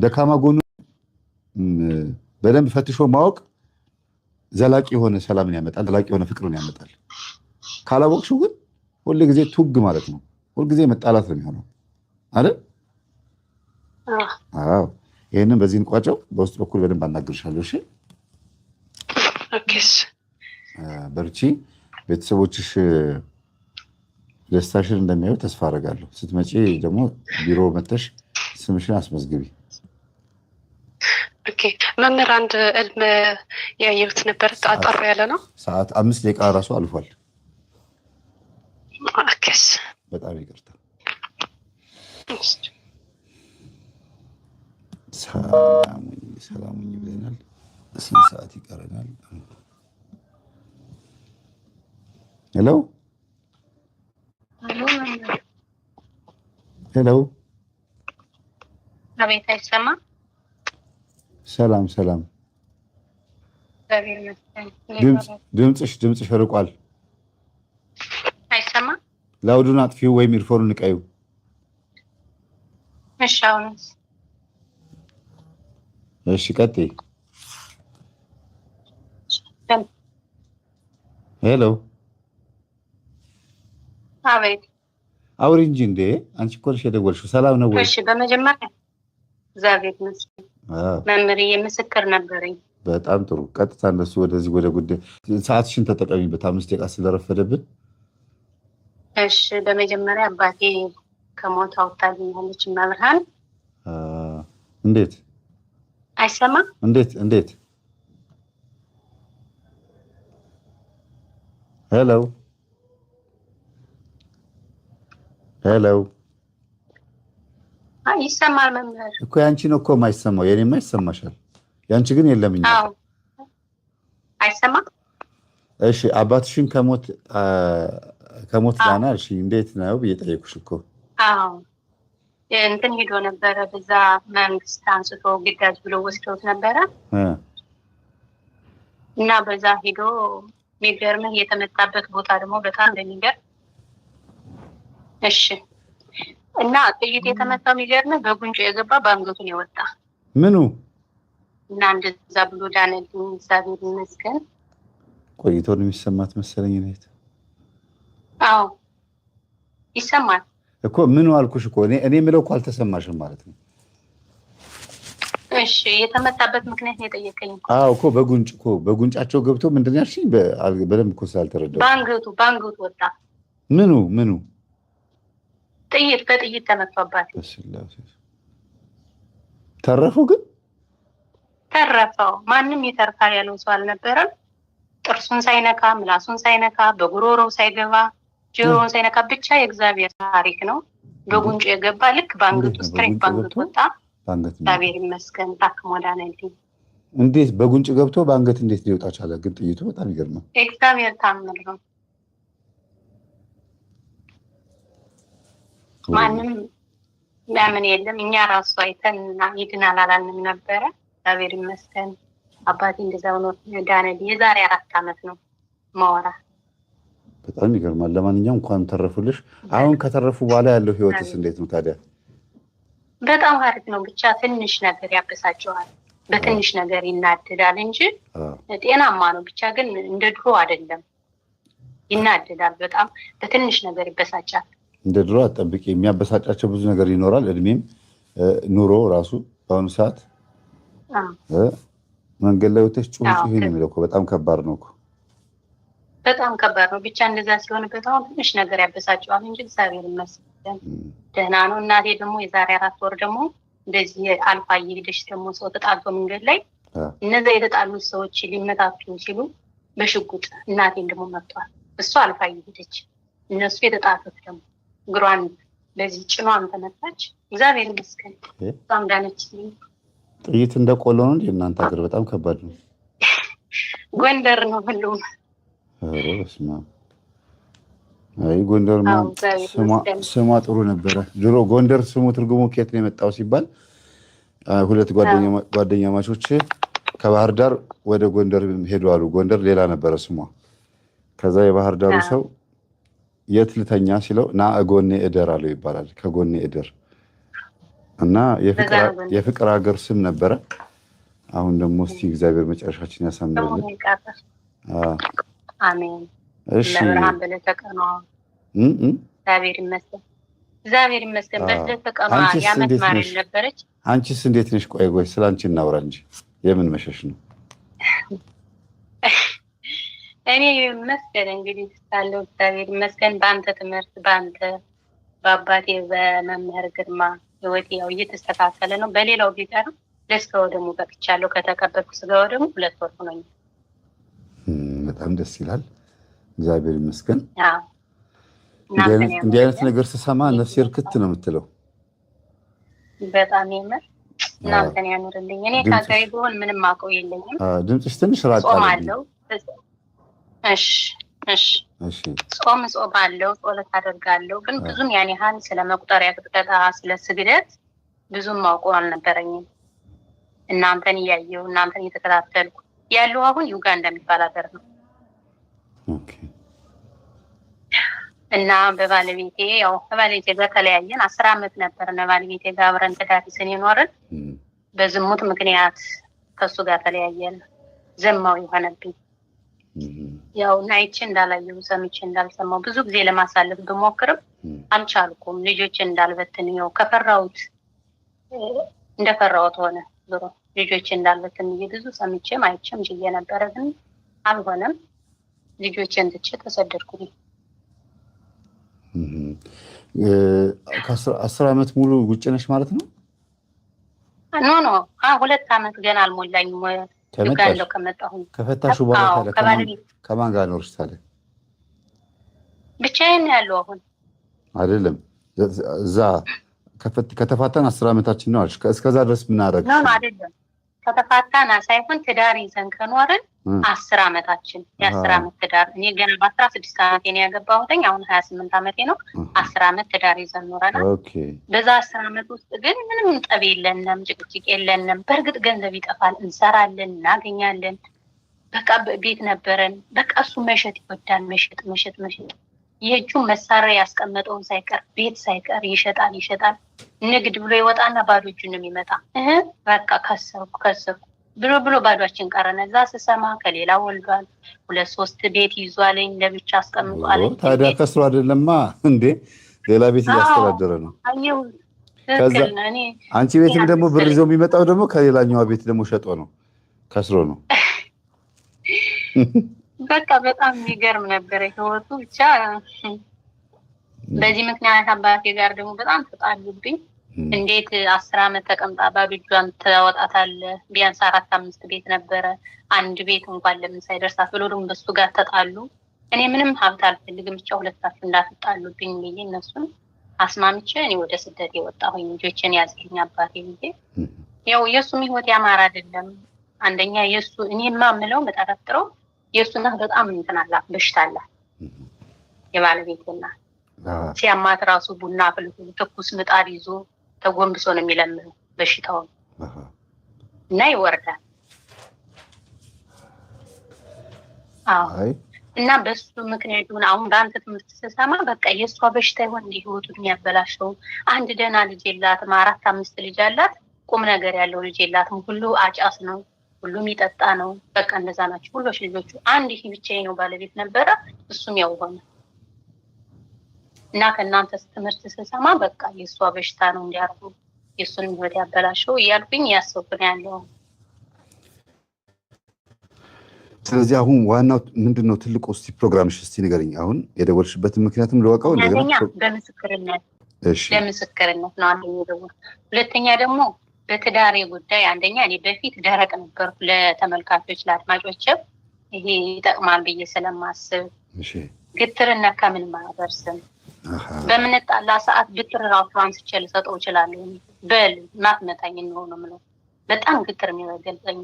ደካማ ጎኑ በደንብ ፈትሾ ማወቅ ዘላቂ የሆነ ሰላምን ያመጣል፣ ዘላቂ የሆነ ፍቅርን ያመጣል። ካላወቅሽው ግን ሁልጊዜ ቱግ ማለት ነው፣ ሁልጊዜ መጣላት ነው የሚሆነው አይደል? አዎ። ይህንን በዚህ እንቋጨው። በውስጥ በኩል በደንብ አናግርሻለሁ። እሺ፣ በርቺ። ቤተሰቦችሽ ደስታሽን እንደሚያዩ ተስፋ አደርጋለሁ። ስትመጪ ደግሞ ቢሮ መተሽ ስምሽን አስመዝግቢ። መምህር፣ አንድ እልም ያየሁት ነበር። አጠር ያለ ነው። ሰዓት 5 ደቂቃ ራሱ አልፏል። በጣም ይቅርታ። ሰላሙኝ ብለናል። ስንት ሰዓት ይቀረናል? ሄሎ ሄሎ። አቤት፣ አይሰማም? ሰላም ሰላም። ድምፅሽ ርቋል። አይሰማም? ላውዱን አጥፊው ወይም ኢርፎኑን ንቀዩ። እሺ፣ አሁንስ? እሺ፣ ቀጥይ። ሄሎ። አቤት። አውሪ እንጂ እንዴ! አንቺ እኮ ነሽ የደወልሽው። ሰላም ነው ወይ? እሺ፣ በመጀመሪያ እግዚአብሔር ይመስገን። መምህር ምስክር ነበረኝ። በጣም ጥሩ። ቀጥታ እንደሱ ወደዚህ ወደ ጉዳይ ሰዓትሽን ተጠቀሚበት፣ 5 ደቂቃ ስለረፈደብን። እሺ፣ በመጀመሪያ አባቴ ከሞት አውጥታልኛለች መብርሃን። እንዴት? አይሰማም? እንዴት? ሄሎ ሄሎ። ይሰማል መምህር? እኮ ያንቺ ነው እኮ የማይሰማው፣ የኔማ ይሰማሻል። ያንቺ ግን የለም። አይሰማም? እሺ፣ አባትሽን ከሞት ዳና? እሺ፣ እንዴት ነው ብዬ ጠየኩሽ እኮ። እንትን ሄዶ ነበረ። በዛ መንግስት አንስቶ ግዳጅ ብሎ ወስዶት ነበረ እና በዛ ሄዶ የሚገርምህ የተመታበት ቦታ ደግሞ በጣም እንደሚገርም እሺ። እና ጥይት የተመታው የሚገርምህ በጉንጮ የገባ በአንገቱን የወጣ ምኑ እና እንደዛ ብሎ ዳነልኝ። እግዚአብሔር ይመስገን። ቆይቶን የሚሰማት መሰለኝ ነት። አዎ ይሰማል እኮ ምኑ አልኩሽ እኮ እኔ የምለው እኮ አልተሰማሽም ማለት ነው። እሺ የተመታበት ምክንያት ነው የጠየቀኝ እኮ። አዎ እኮ በጉንጫቸው ገብቶ ምንድን ነው ያልሽኝ? በደንብ እኮ ስላልተረዳሁ። በአንገቱ ወጣ። ምኑ በጥይት ተመቷባት። ተረፈው ግን ተረፈው። ማንም ይተርፋል ያለው ሰው አልነበረም። ጥርሱን ሳይነካ ምላሱን ሳይነካ በጉሮሮው ሳይገባ ጆሮውን ሳይነካ ብቻ የእግዚአብሔር ታሪክ ነው። በጉንጩ የገባ ልክ በአንገቱ ስትሬት በአንገቱ ወጣ። እግዚአብሔር ይመስገን ታክሞ ዳነልኝ። እንዴት በጉንጭ ገብቶ በአንገት እንዴት ሊወጣ ቻለ? ግን ጥይቱ በጣም ይገርማል። እግዚአብሔር ታምር ነው። ማንም ለምን የለም። እኛ ራሱ አይተን ይድናል አላልንም ነበረ። እግዚአብሔር ይመስገን አባቴ እንደዛ ሆኖ ዳነልኝ። የዛሬ 4 ዓመት ነው ማወራ። በጣም ይገርማል። ለማንኛውም እንኳን ተረፉልሽ። አሁን ከተረፉ በኋላ ያለው ህይወትስ እንዴት ነው ታዲያ? በጣም አሪፍ ነው። ብቻ ትንሽ ነገር ያበሳጨዋል፣ በትንሽ ነገር ይናደዳል እንጂ ጤናማ ነው። ብቻ ግን እንደ ድሮ አይደለም፣ ይናደዳል በጣም በትንሽ ነገር ይበሳጫል። እንደ ድሮ አጠብቂ። የሚያበሳጫቸው ብዙ ነገር ይኖራል። እድሜም ኑሮ ራሱ በአሁኑ ሰዓት መንገድ ላይ ወጥተሽ ጩህ ነው የሚለው እኮ በጣም ከባድ ነው እኮ። በጣም ከባድ ነው። ብቻ እንደዛ ሲሆንበት አሁን ትንሽ ነገር ያበሳጨዋል እንጂ እግዚአብሔር ይመስገን ደህና ነው። እናቴ ደግሞ የዛሬ 4 ወር ደግሞ እንደዚህ አልፋ እየሄደች ደግሞ ሰው ተጣልቶ መንገድ ላይ እነዛ የተጣሉት ሰዎች ሊመታቱ ሲሉ በሽጉጥ እናቴን ደግሞ መጥቷል። እሷ አልፋ እየሄደች እነሱ የተጣሉት ደግሞ እግሯን በዚህ ጭኗን ተመታች። እግዚአብሔር ይመስገን በጣም ዳነች። ጥይት እንደቆሎ ነው እንዴ እናንተ ሀገር? በጣም ከባድ ነው። ጎንደር ነው ሁሉም። አይ ጎንደርማ ስሟ ጥሩ ነበረ ድሮ። ጎንደር ስሙ ትርጉሙ ከየት ነው የመጣው ሲባል ሁለት ጓደኛ ማቾች ከባህር ዳር ወደ ጎንደር ሄዱ አሉ። ጎንደር ሌላ ነበረ ስሟ። ከዛ የባህር ዳሩ ሰው የት ልተኛ ሲለው ና ጎኔ እደር አለው ይባላል። ከጎኔ እደር እና የፍቅር ሀገር ስም ነበረ። አሁን ደግሞ እስቲ እግዚአብሔር መጨረሻችን ያሳምርልን። አሜን። እሺ ለብርሃን በለተቀኗ እግዚአብሔር ይመስገን በለተቀኗ ያመት ማርያም ነበረች። አንቺስ እንዴት ነሽ? ቆይ ስላንቺ እናውራ እንጂ የምን መሸሽ ነው? እኔ ይመስገን እንግዲህ ሳለው እግዚአብሔር ይመስገን በአንተ ትምህርት በአባቴ በመምህር ግርማ ህይወቴ ያው እየተስተካከለ ነው። በሌላው ቢቀር ለስጋው ደግሞ በቅቻለሁ። ከተቀበልኩ ስጋው ደግሞ 2 ወር ሆኖኛል። በጣም ደስ ይላል። እግዚአብሔር ይመስገን። እንዲህ አይነት ነገር ስሰማ ነፍሴ እርክት ነው የምትለው። በጣም ይመር እናንተን ያኑርልኝ። እኔ ካገሬ ብሆን ምንም አውቀው የለኝም። ድምፅሽ ትንሽ ራቅ አለው። እሺ ጾም አለው፣ ጸሎት አደርጋለሁ። ግን ብዙም ያን ያህል ስለ መቁጠሪያ ቅጥቀጣ፣ ስለ ስግደት ብዙም አውቀው አልነበረኝም። እናንተን እያየሁ እናንተን እየተከታተልኩ ያለው አሁን ዩጋንዳ የሚባል ሀገር ነው እና በባለቤቴ ጋር ተለያየን። 10 ዓመት ነበር ባለቤቴ ጋር አብረን ተዳሪሰን የኖርን። በዝሙት ምክንያት ከሱ ጋር ተለያየን። ዘማዊ ሆነብኝ። ያው ናይቼ እንዳላየሁ ሰምቼ እንዳልሰማው ብዙ ጊዜ ለማሳለፍ ብሞክርም አልቻልኩም። ልጆችን እንዳልበትን ያው ከፈራሁት እንደፈራሁት ሆነ። ዞሮ ልጆችን እንዳልበትን ብዙ ሰምቼም አይቼም ጅዬ ነበረ፣ ግን አልሆነም። ልጆችን ትቼ ተሰደድኩኝ። ከ10 ዓመት ሙሉ ውጭ ነሽ ማለት ነው? ኖ 2 ዓመት ገና አልሞላኝም። ዩጋንዳ ከመጣሁ ከፈታሹ በኋላ ከማን ጋር ኖርሽ ታዲያ? ብቻዬን ያለው አሁን አይደለም። እዛ ከተፋታን 10 ዓመታችን ነው አልሽ። እስከዛ ድረስ ምን አደረግሽ? ኖ አይደለም ከተፋታና ሳይሆን ትዳር ይዘን ከኖርን 10 ዓመታችን የ10 ዓመት ትዳር እኔ ገና በ16 ዓመቴ ነው ያገባሁትኝ። አሁን 28 ዓመቴ ነው። 10 ዓመት ትዳር ይዘን ኖረናል። በዛ 10 ዓመት ውስጥ ግን ምንም ጠብ የለንም፣ ጭቅጭቅ የለንም። በእርግጥ ገንዘብ ይጠፋል፣ እንሰራለን፣ እናገኛለን። በቃ ቤት ነበረን። በቃ እሱ መሸጥ ይወዳል፣ መሸጥ የእጁን መሳሪያ ያስቀመጠውን ሳይቀር ቤት ሳይቀር ይሸጣል። ንግድ ብሎ ይወጣና ባዶ እጁን ነው የሚመጣ። በቃ ከሰርኩ ብሎ ባዷችን ቀረን። እዛ ስሰማ ከሌላ ወልዷል፣ 2-3 ቤት ይዟለኝ፣ ለብቻ አስቀምጧለኝ። ታዲያ ከስሮ አይደለማ እንዴ? ሌላ ቤት እያስተዳደረ ነው። አንቺ ቤትም ደግሞ ብር ይዞ የሚመጣው ደግሞ ከሌላኛዋ ቤት ደግሞ ሸጦ ነው፣ ከስሮ ነው። በቃ በጣም የሚገርም ነበረ ህይወቱ። ብቻ በዚህ ምክንያት አባቴ ጋር ደግሞ በጣም ተጣሉብኝ። እንዴት 10 ዓመት ተቀምጣ ባዶ እጇን ታወጣታለህ? ቢያንስ 4-5 ቤት ነበረ፣ አንድ ቤት እንኳን ለምን ሳይደርሳት ብሎ ደግሞ በሱ ጋር ተጣሉ። እኔ ምንም ሀብት አልፈልግም፣ ብቻ ሁለታችሁ እንዳትጣሉብኝ ብዬ እነሱን አስማምቼ እኔ ወደ ስደት የወጣሁኝ። ልጆችን ያዝልኝ አባቴ ብዬ። ያው የእሱም ህይወት ያማረ አይደለም። አንደኛ የእሱ እኔ የማምለው መጠረጥረው የእሱ እናት በጣም እንትን አላት፣ በሽታ አላት የባለቤትና ሲያማት ራሱ ቡና አፍልቶ ትኩስ ምጣድ ይዞ ተጎንብሶ ነው የሚለምነው በሽታውን እና ይወርዳል። እና በሱ ምክንያት ይሁን አሁን በአንተ ትምህርት ስሰማ በቃ የእሷ በሽታ ይሆን እንዲህ ህይወቱን የሚያበላሸው። አንድ ደህና ልጅ የላትም፣ 4-5 ልጅ አላት፣ ቁም ነገር ያለው ልጅ የላትም። ሁሉ አጫስ ነው፣ ሁሉም ይጠጣ ነው። በቃ እንደዛ ናቸው ሁሎች ልጆቹ። አንድ ይህ ብቻዬ ነው ባለቤት ነበረ፣ እሱም ያው ሆነ እና ከእናንተ ትምህርት ስሰማ በቃ የእሷ በሽታ ነው እንዲያርጉ የእሱንም ህይወት ያበላሸው እያልኩኝ ያሰብኩን ያለው። ስለዚህ አሁን ዋናው ምንድን ነው ትልቁ? እስቲ ፕሮግራምሽ እስቲ ንገረኝ። አሁን የደወልሽበትን ምክንያትም ልወቀው። አንደኛ በምስክርነት ለምስክርነት ነው አንደኛ የደወል። ሁለተኛ ደግሞ በትዳሬ ጉዳይ አንደኛ እኔ በፊት ደረቅ ነበርኩ። ለተመልካቾች ለአድማጮችም ይሄ ይጠቅማል ብዬ ስለማስብ ግትርነት ከምንም አያደርስም። በምንጣላ ሰዓት ብትር ራሱ አንስቼ ልሰጠው እችላለሁ። በል ማትመታኝ ነው ምለው በጣም ግትር የሚገልጸኝ።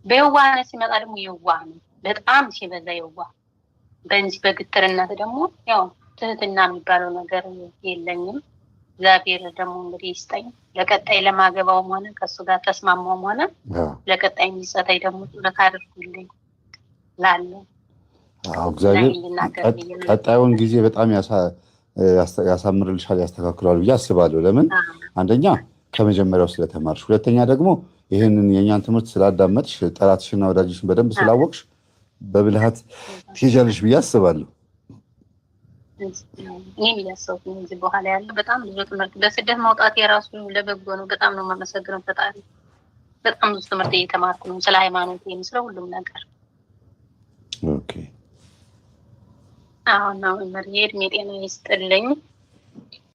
በየዋህነት ሲመጣ ደግሞ የዋህ ነው፣ በጣም ሲበዛ የዋህ። በእንጂ በግትርነት ደግሞ ያው ትህትና የሚባለው ነገር የለኝም። እግዚአብሔር ደግሞ እንግዲህ ይስጠኝ። ለቀጣይ ለማገባውም ሆነ ከእሱ ጋር ተስማማውም ሆነ ለቀጣይ የሚሰጠኝ ደግሞ ጥረት አድርጉልኝ ላለው እግዚአብሔር ቀጣዩን ጊዜ በጣም ያሳምርልሻል፣ ያስተካክለዋል ብዬ አስባለሁ። ለምን አንደኛ ከመጀመሪያው ስለተማርሽ፣ ሁለተኛ ደግሞ ይህንን የእኛን ትምህርት ስላዳመጥሽ፣ ጠላትሽና ወዳጅሽን በደንብ ስላወቅሽ በብልሃት ትሄጃለሽ ብዬ አስባለሁ። እኔም እያሰብኩ ነው እዚህ በኋላ ያለ በጣም ብዙ ትምህርት በስደት ማውጣት የራሱ ለበጎ ነው። በጣም ነው የማመሰግነው ፈጣሪ። በጣም ብዙ ትምህርት እየተማርኩ ነው፣ ስለ ሃይማኖት፣ ስለ ሁሉም ነገር። ኦኬ አሁን ነው እድሜ ጤና ይስጥልኝ።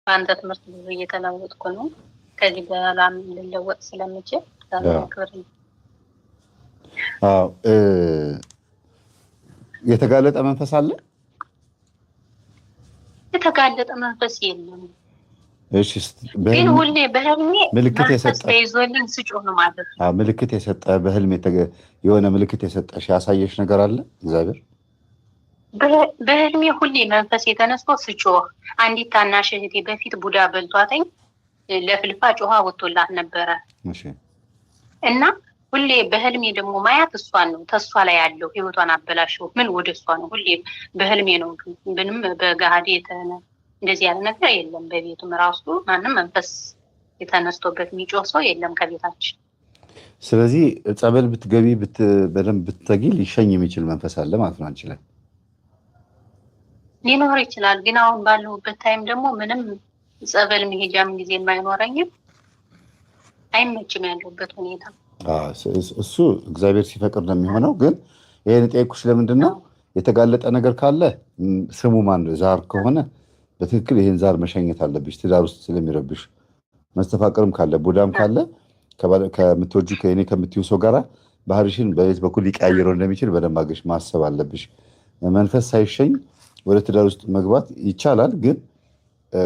በአንተ ትምህርት ብዙ እየተለወጥኩ ነው። ከዚህ በኋላ ልለወጥ ስለምችል ክብር ነው። የተጋለጠ መንፈስ አለ? የተጋለጠ መንፈስ የለም። እሺ፣ ግን ሁሌ በህልሜ ምልክት የሰጠ ይዞልኝ ስጮህ ነው ማለት ነው። ምልክት የሰጠ በህልሜ የሆነ ምልክት የሰጠሽ ያሳየሽ ነገር አለ እግዚአብሔር? በህልሜ ሁሌ መንፈስ የተነስቶ ስጮህ፣ አንዲት ታናሽ እህቴ በፊት ቡዳ በልቷተኝ ለፍልፋ ጮሃ ወጥቶላት ነበረ እና ሁሌ በህልሜ ደግሞ ማያት እሷን ነው። ተሷ ላይ ያለው ህይወቷን አበላሸው። ምን ወደ እሷ ነው ሁሌ በህልሜ ነው። ምንም በጋሃዴ እንደዚህ ያለ ነገር የለም። በቤቱም ራሱ ማንም መንፈስ የተነስቶበት የሚጮህ ሰው የለም ከቤታችን። ስለዚህ ጸበል ብትገቢ በደንብ ብትተጊ ሊሸኝ የሚችል መንፈስ አለ ማለት ነው አንቺ ላይ? ሊኖር ይችላል። ግን አሁን ባለሁበት ታይም ደግሞ ምንም ጸበል መሄጃም ጊዜ የማይኖረኝም አይመችም ያለሁበት ሁኔታ። እሱ እግዚአብሔር ሲፈቅድ ነው የሚሆነው። ግን ይሄን ጠይቁሽ ለምንድን ነው? የተጋለጠ ነገር ካለ ስሙ ማን ዛር ከሆነ በትክክል ይሄን ዛር መሸኘት አለብሽ። ትዳር ውስጥ ስለሚረብሽ መስተፋቅርም ካለ ቡዳም ካለ ከምትወጁ ከእኔ ከምትዩ ሰው ጋራ ባህርሽን በቤት በኩል ሊቀያየረው እንደሚችል በደንብ አድርገሽ ማሰብ አለብሽ። መንፈስ ሳይሸኝ ወደ ትዳር ውስጥ መግባት ይቻላል፣ ግን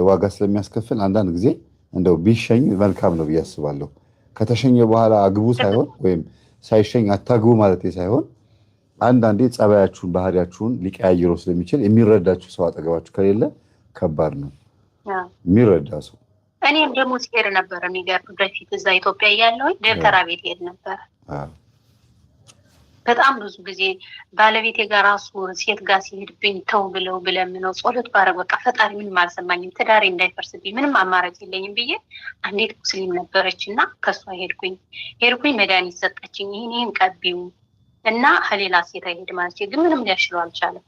ዋጋ ስለሚያስከፍል አንዳንድ ጊዜ እንደው ቢሸኝ መልካም ነው ብዬ አስባለሁ። ከተሸኘ በኋላ አግቡ ሳይሆን ወይም ሳይሸኝ አታግቡ ማለት ሳይሆን አንዳንዴ ጸባያችሁን ባህሪያችሁን ሊቀያይረው ስለሚችል የሚረዳችሁ ሰው አጠገባችሁ ከሌለ ከባድ ነው። የሚረዳ ሰው እኔም ደግሞ ሲሄድ ነበር የሚገርም በፊት እዛ ኢትዮጵያ እያለሁኝ ደብተራ ቤት ሄድ ነበር። በጣም ብዙ ጊዜ ባለቤቴ ጋር ራሱ ሴት ጋር ሲሄድብኝ ተው ብለው ብለምነው ጸሎት ባረግ በቃ ፈጣሪ ምንም አልሰማኝም ትዳሬ እንዳይፈርስብኝ ምንም አማራጭ የለኝም ብዬ አንዲት ሙስሊም ነበረች እና ከሷ ሄድኩኝ መድኃኒት ሰጠችኝ። ይህን ቀቢው እና ከሌላ ሴት አይሄድ ማለት ግን ምንም ሊያሽለው አልቻለም።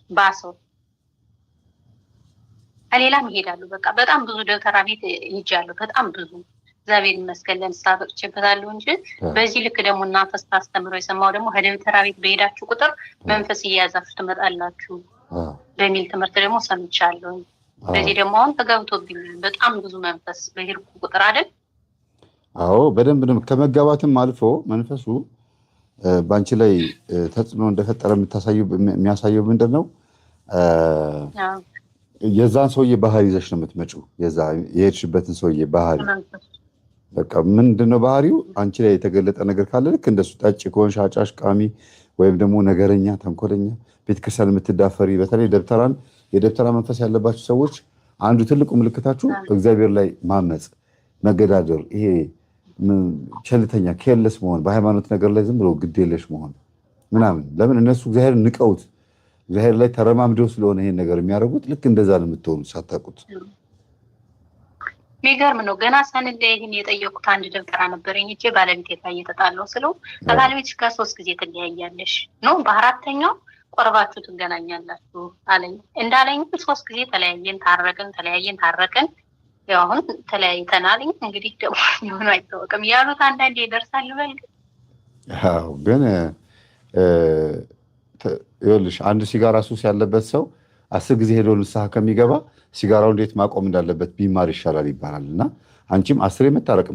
ባሰው ከሌላም ይሄዳሉ። በቃ በጣም ብዙ ደብተራ ቤት ሄጃለሁ። በጣም ብዙ እግዚአብሔር ይመስገን ለምሳሌ በቅቼበታለሁ እንጂ በዚህ ልክ ደግሞ እናንተ ስታስተምረው የሰማው ደግሞ ከደብተራ ቤት በሄዳችሁ ቁጥር መንፈስ እየያዛችሁ ትመጣላችሁ በሚል ትምህርት ደግሞ ሰምቻለሁ። በዚህ ደግሞ አሁን ተገብቶብኛል። በጣም ብዙ መንፈስ በሄድኩ ቁጥር አይደል? አዎ በደንብ ነው። ከመጋባትም አልፎ መንፈሱ ባንቺ ላይ ተጽዕኖ እንደፈጠረ የሚያሳየው ምንድን ነው? የዛን ሰውዬ ባህሪ ይዘሽ ነው የምትመጪው። የዛ የሄድሽበትን ሰውዬ ባህሪ በቃ ምንድነው ባህሪው? አንቺ ላይ የተገለጠ ነገር ካለ ልክ እንደሱ ጠጭ ከሆንሽ አጫሽ፣ ቃሚ ወይም ደግሞ ነገረኛ፣ ተንኮለኛ፣ ቤተክርስቲያን የምትዳፈሪ በተለይ የደብተራ መንፈስ ያለባችሁ ሰዎች አንዱ ትልቁ ምልክታችሁ እግዚአብሔር ላይ ማመፅ፣ መገዳደር፣ ይሄ ቸልተኛ ኬርለስ መሆን፣ በሃይማኖት ነገር ላይ ዝም ብሎ ግድ የለሽ መሆን ምናምን። ለምን እነሱ እግዚአብሔር ንቀውት እግዚአብሔር ላይ ተረማምደው ስለሆነ ይሄን ነገር የሚያደርጉት ልክ እንደዛ ነው የምትሆኑት ሳታውቁት። የሚገርም ነው። ገና ሳንለያይ ይሄን የጠየቁት አንድ ደብተራ ነበረኝ እጄ ባለቤቴ ጋር እየተጣላሁ ስለው ከባለቤትሽ ጋር 3 ጊዜ ትለያያለሽ ነው በአራተኛው ቆርባችሁ ትገናኛላችሁ አለኝ። እንዳለኝ 3 ጊዜ ተለያየን ታረቀን ያው አሁን ተለያይተናል። እንግዲህ ደግሞ ምን አይተወቅም ያሉት አንዳንዴ ይደርሳል በል። አዎ ግን ይኸውልሽ አንድ ሲጋራ ሱስ ያለበት ሰው 10 ጊዜ ሄዶ ንስሐ ከሚገባ ሲጋራው እንዴት ማቆም እንዳለበት ቢማር ይሻላል ይባላል። እና አንቺም 10 መታረቅ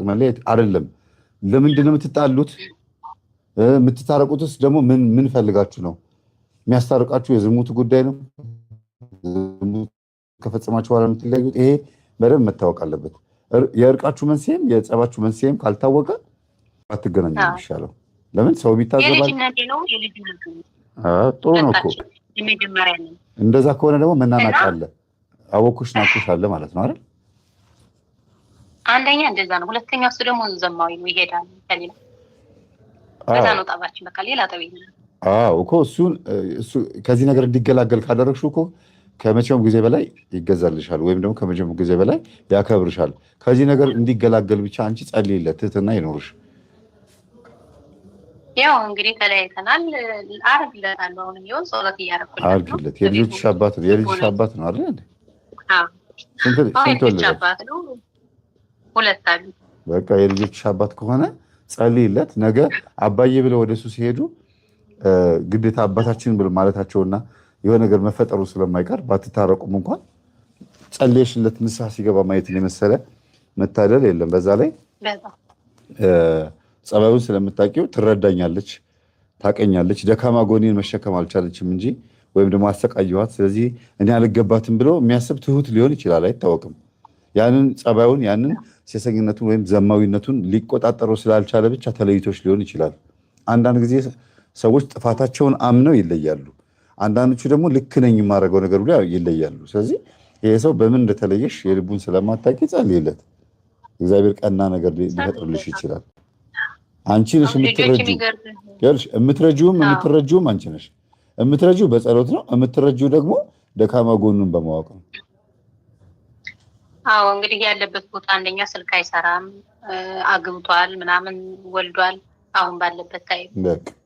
መለያየት አይደለም። ለምንድን ነው የምትጣሉት? የምትታረቁትስ ደግሞ ምን ፈልጋችሁ ነው? የሚያስታርቃችሁ የዝሙት ጉዳይ ነው? ዝሙት ከፈጸማችሁ በኋላ የምትለያዩት? ይሄ በደንብ መታወቅ አለበት። የእርቃችሁ መንስኤም የጸባችሁ መንስኤም ካልታወቀ አትገናኙ ይሻላል። ለምን ሰው ቢታዘባል? ጥሩ ነው እኮ። እንደዛ ከሆነ ደግሞ መናናቅ አለ፣ አወኩሽ ናኩሽ አለ ማለት ነው አይደል? አንደኛ እንደዛ ነው። ሁለተኛው እሱ ደግሞ ዘማዊ ነው፣ ይሄዳል ከሌላ በዛ ነው ጣባችን በቃ ሌላ ጠብ ይላል። እኮ እሱ ከዚህ ነገር እንዲገላገል ካደረግሽው እኮ ከመቼውም ጊዜ በላይ ይገዛልሻል፣ ወይም ደግሞ ከመቼውም ጊዜ በላይ ያከብርሻል። ከዚህ ነገር እንዲገላገል ብቻ አንቺ ጸልይለት፣ ትህትና ይኖርሽ። ያው እንግዲህ ተለያይተናል። አርግለታለሁ አሁን ይኸው ጸሎት እያደረኩለት ነው። አርግለት። የልጅሽ አባት ነው አይደል? ስንት ወለደ? አባት ነው 2 አሉ። በቃ የልጆችሽ አባት ከሆነ ጸልይለት። ነገ አባዬ ብለው ወደሱ ሲሄዱ ግዴታ አባታችን ብለው ማለታቸውና የሆነ ነገር መፈጠሩ ስለማይቀር ባትታረቁም እንኳን ጸልየሽለት ንስሐ ሲገባ ማየትን የመሰለ መታደል የለም። በዛ ላይ ጸባዩን ስለምታውቂው ትረዳኛለች፣ ታቀኛለች። ደካማ ጎኔን መሸከም አልቻለችም እንጂ ወይም ደግሞ አሰቃየኋት ስለዚህ እኔ አልገባትም ብሎ የሚያስብ ትሁት ሊሆን ይችላል፣ አይታወቅም። ያንን ጸባዩን ያንን ሴሰኝነቱን ወይም ዘማዊነቱን ሊቆጣጠረው ስላልቻለ ብቻ ተለይቶች ሊሆን ይችላል። አንዳንድ ጊዜ ሰዎች ጥፋታቸውን አምነው ይለያሉ። አንዳንዶቹ ደግሞ ልክ ነኝ የማደርገው ነገር ብሎ ይለያሉ። ስለዚህ ይሄ ሰው በምን እንደተለየሽ የልቡን ስለማታውቂ ጸልይለት፣ እግዚአብሔር ቀና ነገር ሊፈጥርልሽ ይችላል። አንቺ ነሽ የምትረጂውም አንቺ ነሽ። የምትረጂው በጸሎት ነው፣ የምትረጂው ደግሞ ደካማ ጎኑን በማወቅ ነው። አዎ እንግዲህ ያለበት ቦታ አንደኛ ስልክ አይሰራም፣ አግብቷል፣ ምናምን ወልዷል። አሁን ባለበት ታይም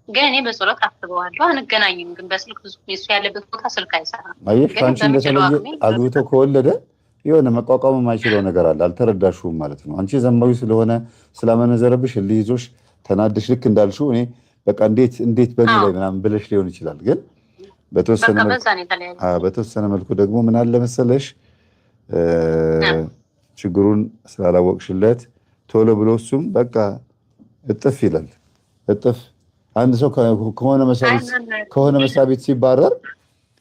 ግን እኔ በጸሎት አስበዋለሁ፣ አንገናኝም። ግን በስልክ ብዙ እሱ ያለበት ቦታ ስልክ አይሰራም። አየሽ አንቺ እንደተለየ አግብቶ ከወለደ የሆነ መቋቋም የማይችለው ነገር አለ፣ አልተረዳሽውም ማለት ነው። አንቺ ዘማዊ ስለሆነ ስላመነዘረብሽ ልይዞሽ ተናደሽ ልክ እንዳልሽው እኔ በቃ እንዴት በኔ ላይ ምናምን ብለሽ ሊሆን ይችላል። ግን በተወሰነ መልኩ ደግሞ ምን አለ መሰለሽ ችግሩን ስላላወቅሽለት ቶሎ ብሎ እሱም በቃ እጥፍ ይላል። እጥፍ አንድ ሰው ከሆነ መስሪያ ቤት ሲባረር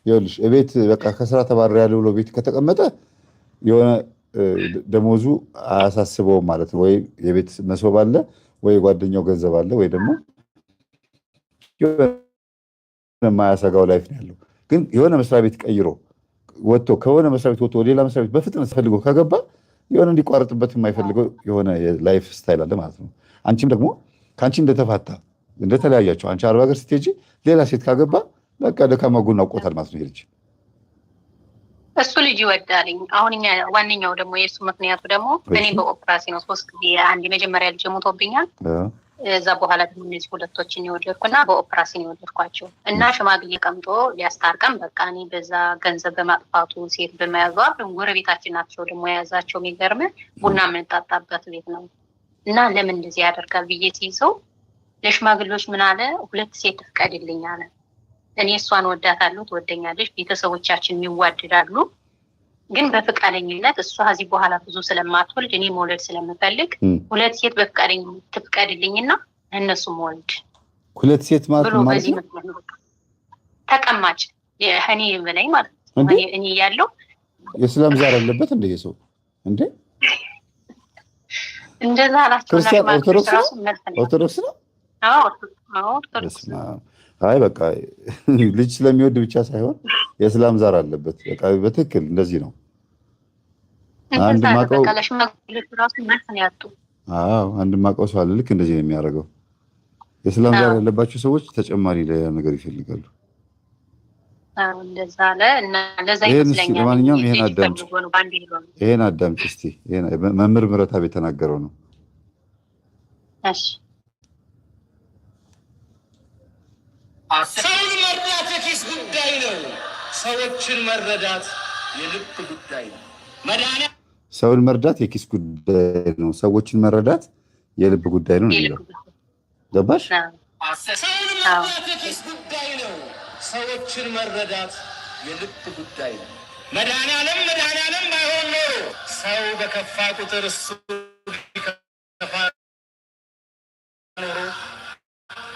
ይኸውልሽ እቤት በቃ ከስራ ተባረር ያለ ብሎ ቤት ከተቀመጠ የሆነ ደሞዙ አያሳስበውም ማለት ነው። ወይ የቤት መሶብ አለ ወይ ጓደኛው ገንዘብ አለ ወይ ደግሞ የማያሰጋው ላይፍ ነው ያለው። ግን የሆነ መስሪያ ቤት ቀይሮ ወጥቶ ከሆነ መስሪያ ቤት ወጥቶ ሌላ መስሪያ ቤት በፍጥነት ፈልጎ ከገባ የሆነ እንዲቋረጥበት የማይፈልገው የሆነ የላይፍ ስታይል አለ ማለት ነው። አንቺም ደግሞ ከአንቺ እንደተፋታ እንደተለያያቸው አንቺ አረብ ሀገር ስትሄጂ ሌላ ሴት ካገባ በቃ ደካማ ጎን አውቆታል ማለት ነው። ይልጅ እሱ ልጅ ይወዳልኝ። አሁን ዋነኛው ደግሞ የእሱ ምክንያቱ ደግሞ እኔ በኦፕራሲ ነው 3 ጊዜ አንድ የመጀመሪያ ልጅ ሞቶብኛል። እዛ በኋላ ደግሞ እነዚህ ሁለቶችን የወለድኩና በኦፕራሲን የወለድኳቸው እና ሽማግሌ ቀምጦ ሊያስታርቀም በቃ እኔ በዛ ገንዘብ በማጥፋቱ ሴት በመያዟ ጎረቤታችን ናቸው ደግሞ የያዛቸው። የሚገርም ቡና የምንጣጣበት ቤት ነው እና ለምን እንደዚህ ያደርጋል ብዬ ሲይዘው ለሽማግሌዎች ምን አለ 2 ሴት ትፍቀድልኝ አለ። እኔ እሷን ወዳታለሁ፣ ትወደኛለች፣ ቤተሰቦቻችን ይዋደዳሉ። ግን በፍቃደኝነት እሷ ከዚህ በኋላ ብዙ ስለማትወልድ እኔ መውለድ ስለምፈልግ 2 ሴት በፍቃደኝነት ትፍቀድልኝና እነሱም ወልድ 2 ሴት ማለት ነው ተቀማጭ የኔ በላይ ማለት ነው። እኔ ያለው የእስላም ዛር አለበት እንደ ሰው እንደ እንደዛ አላቸው። ክርስቲያን ኦርቶዶክስ ነው። አዎ ኦርቶዶክስ። አይ በቃ ልጅ ስለሚወድ ብቻ ሳይሆን የእስላም ዛር አለበት። በቃ በትክክል እንደዚህ ነው። አንድ ማቀው አንድ ማቀው ሰው አለ ልክ እንደዚህ ነው የሚያደርገው። የእስላም ዛር ያለባቸው ሰዎች ተጨማሪ ሌላ ነገር ይፈልጋሉ። እንደዛ አለ እና ለዛ ይመስለኛል። ለማንኛውም ይሄን አዳምጪ እስቲ። ይሄን መምህር ምህረተአብ የተናገረው ነው። እሺ ሰውን መርዳት የኪስ ጉዳይ ነው። ሰዎችን መረዳት የልብ ጉዳይ ነው። ሰውን መርዳት የኪስ ጉዳይ ነው። ሰዎችን መረዳት የልብ ጉዳይ ነው ነው። ገባሽ? ሰውን መርዳት የኪስ ጉዳይ ነው። ሰዎችን መረዳት የልብ ጉዳይ ነው። መድኃኒዓለም ባይሆን ኖሮ ሰው በከፋ ቁጥር እሱ ከፋ ኖሮ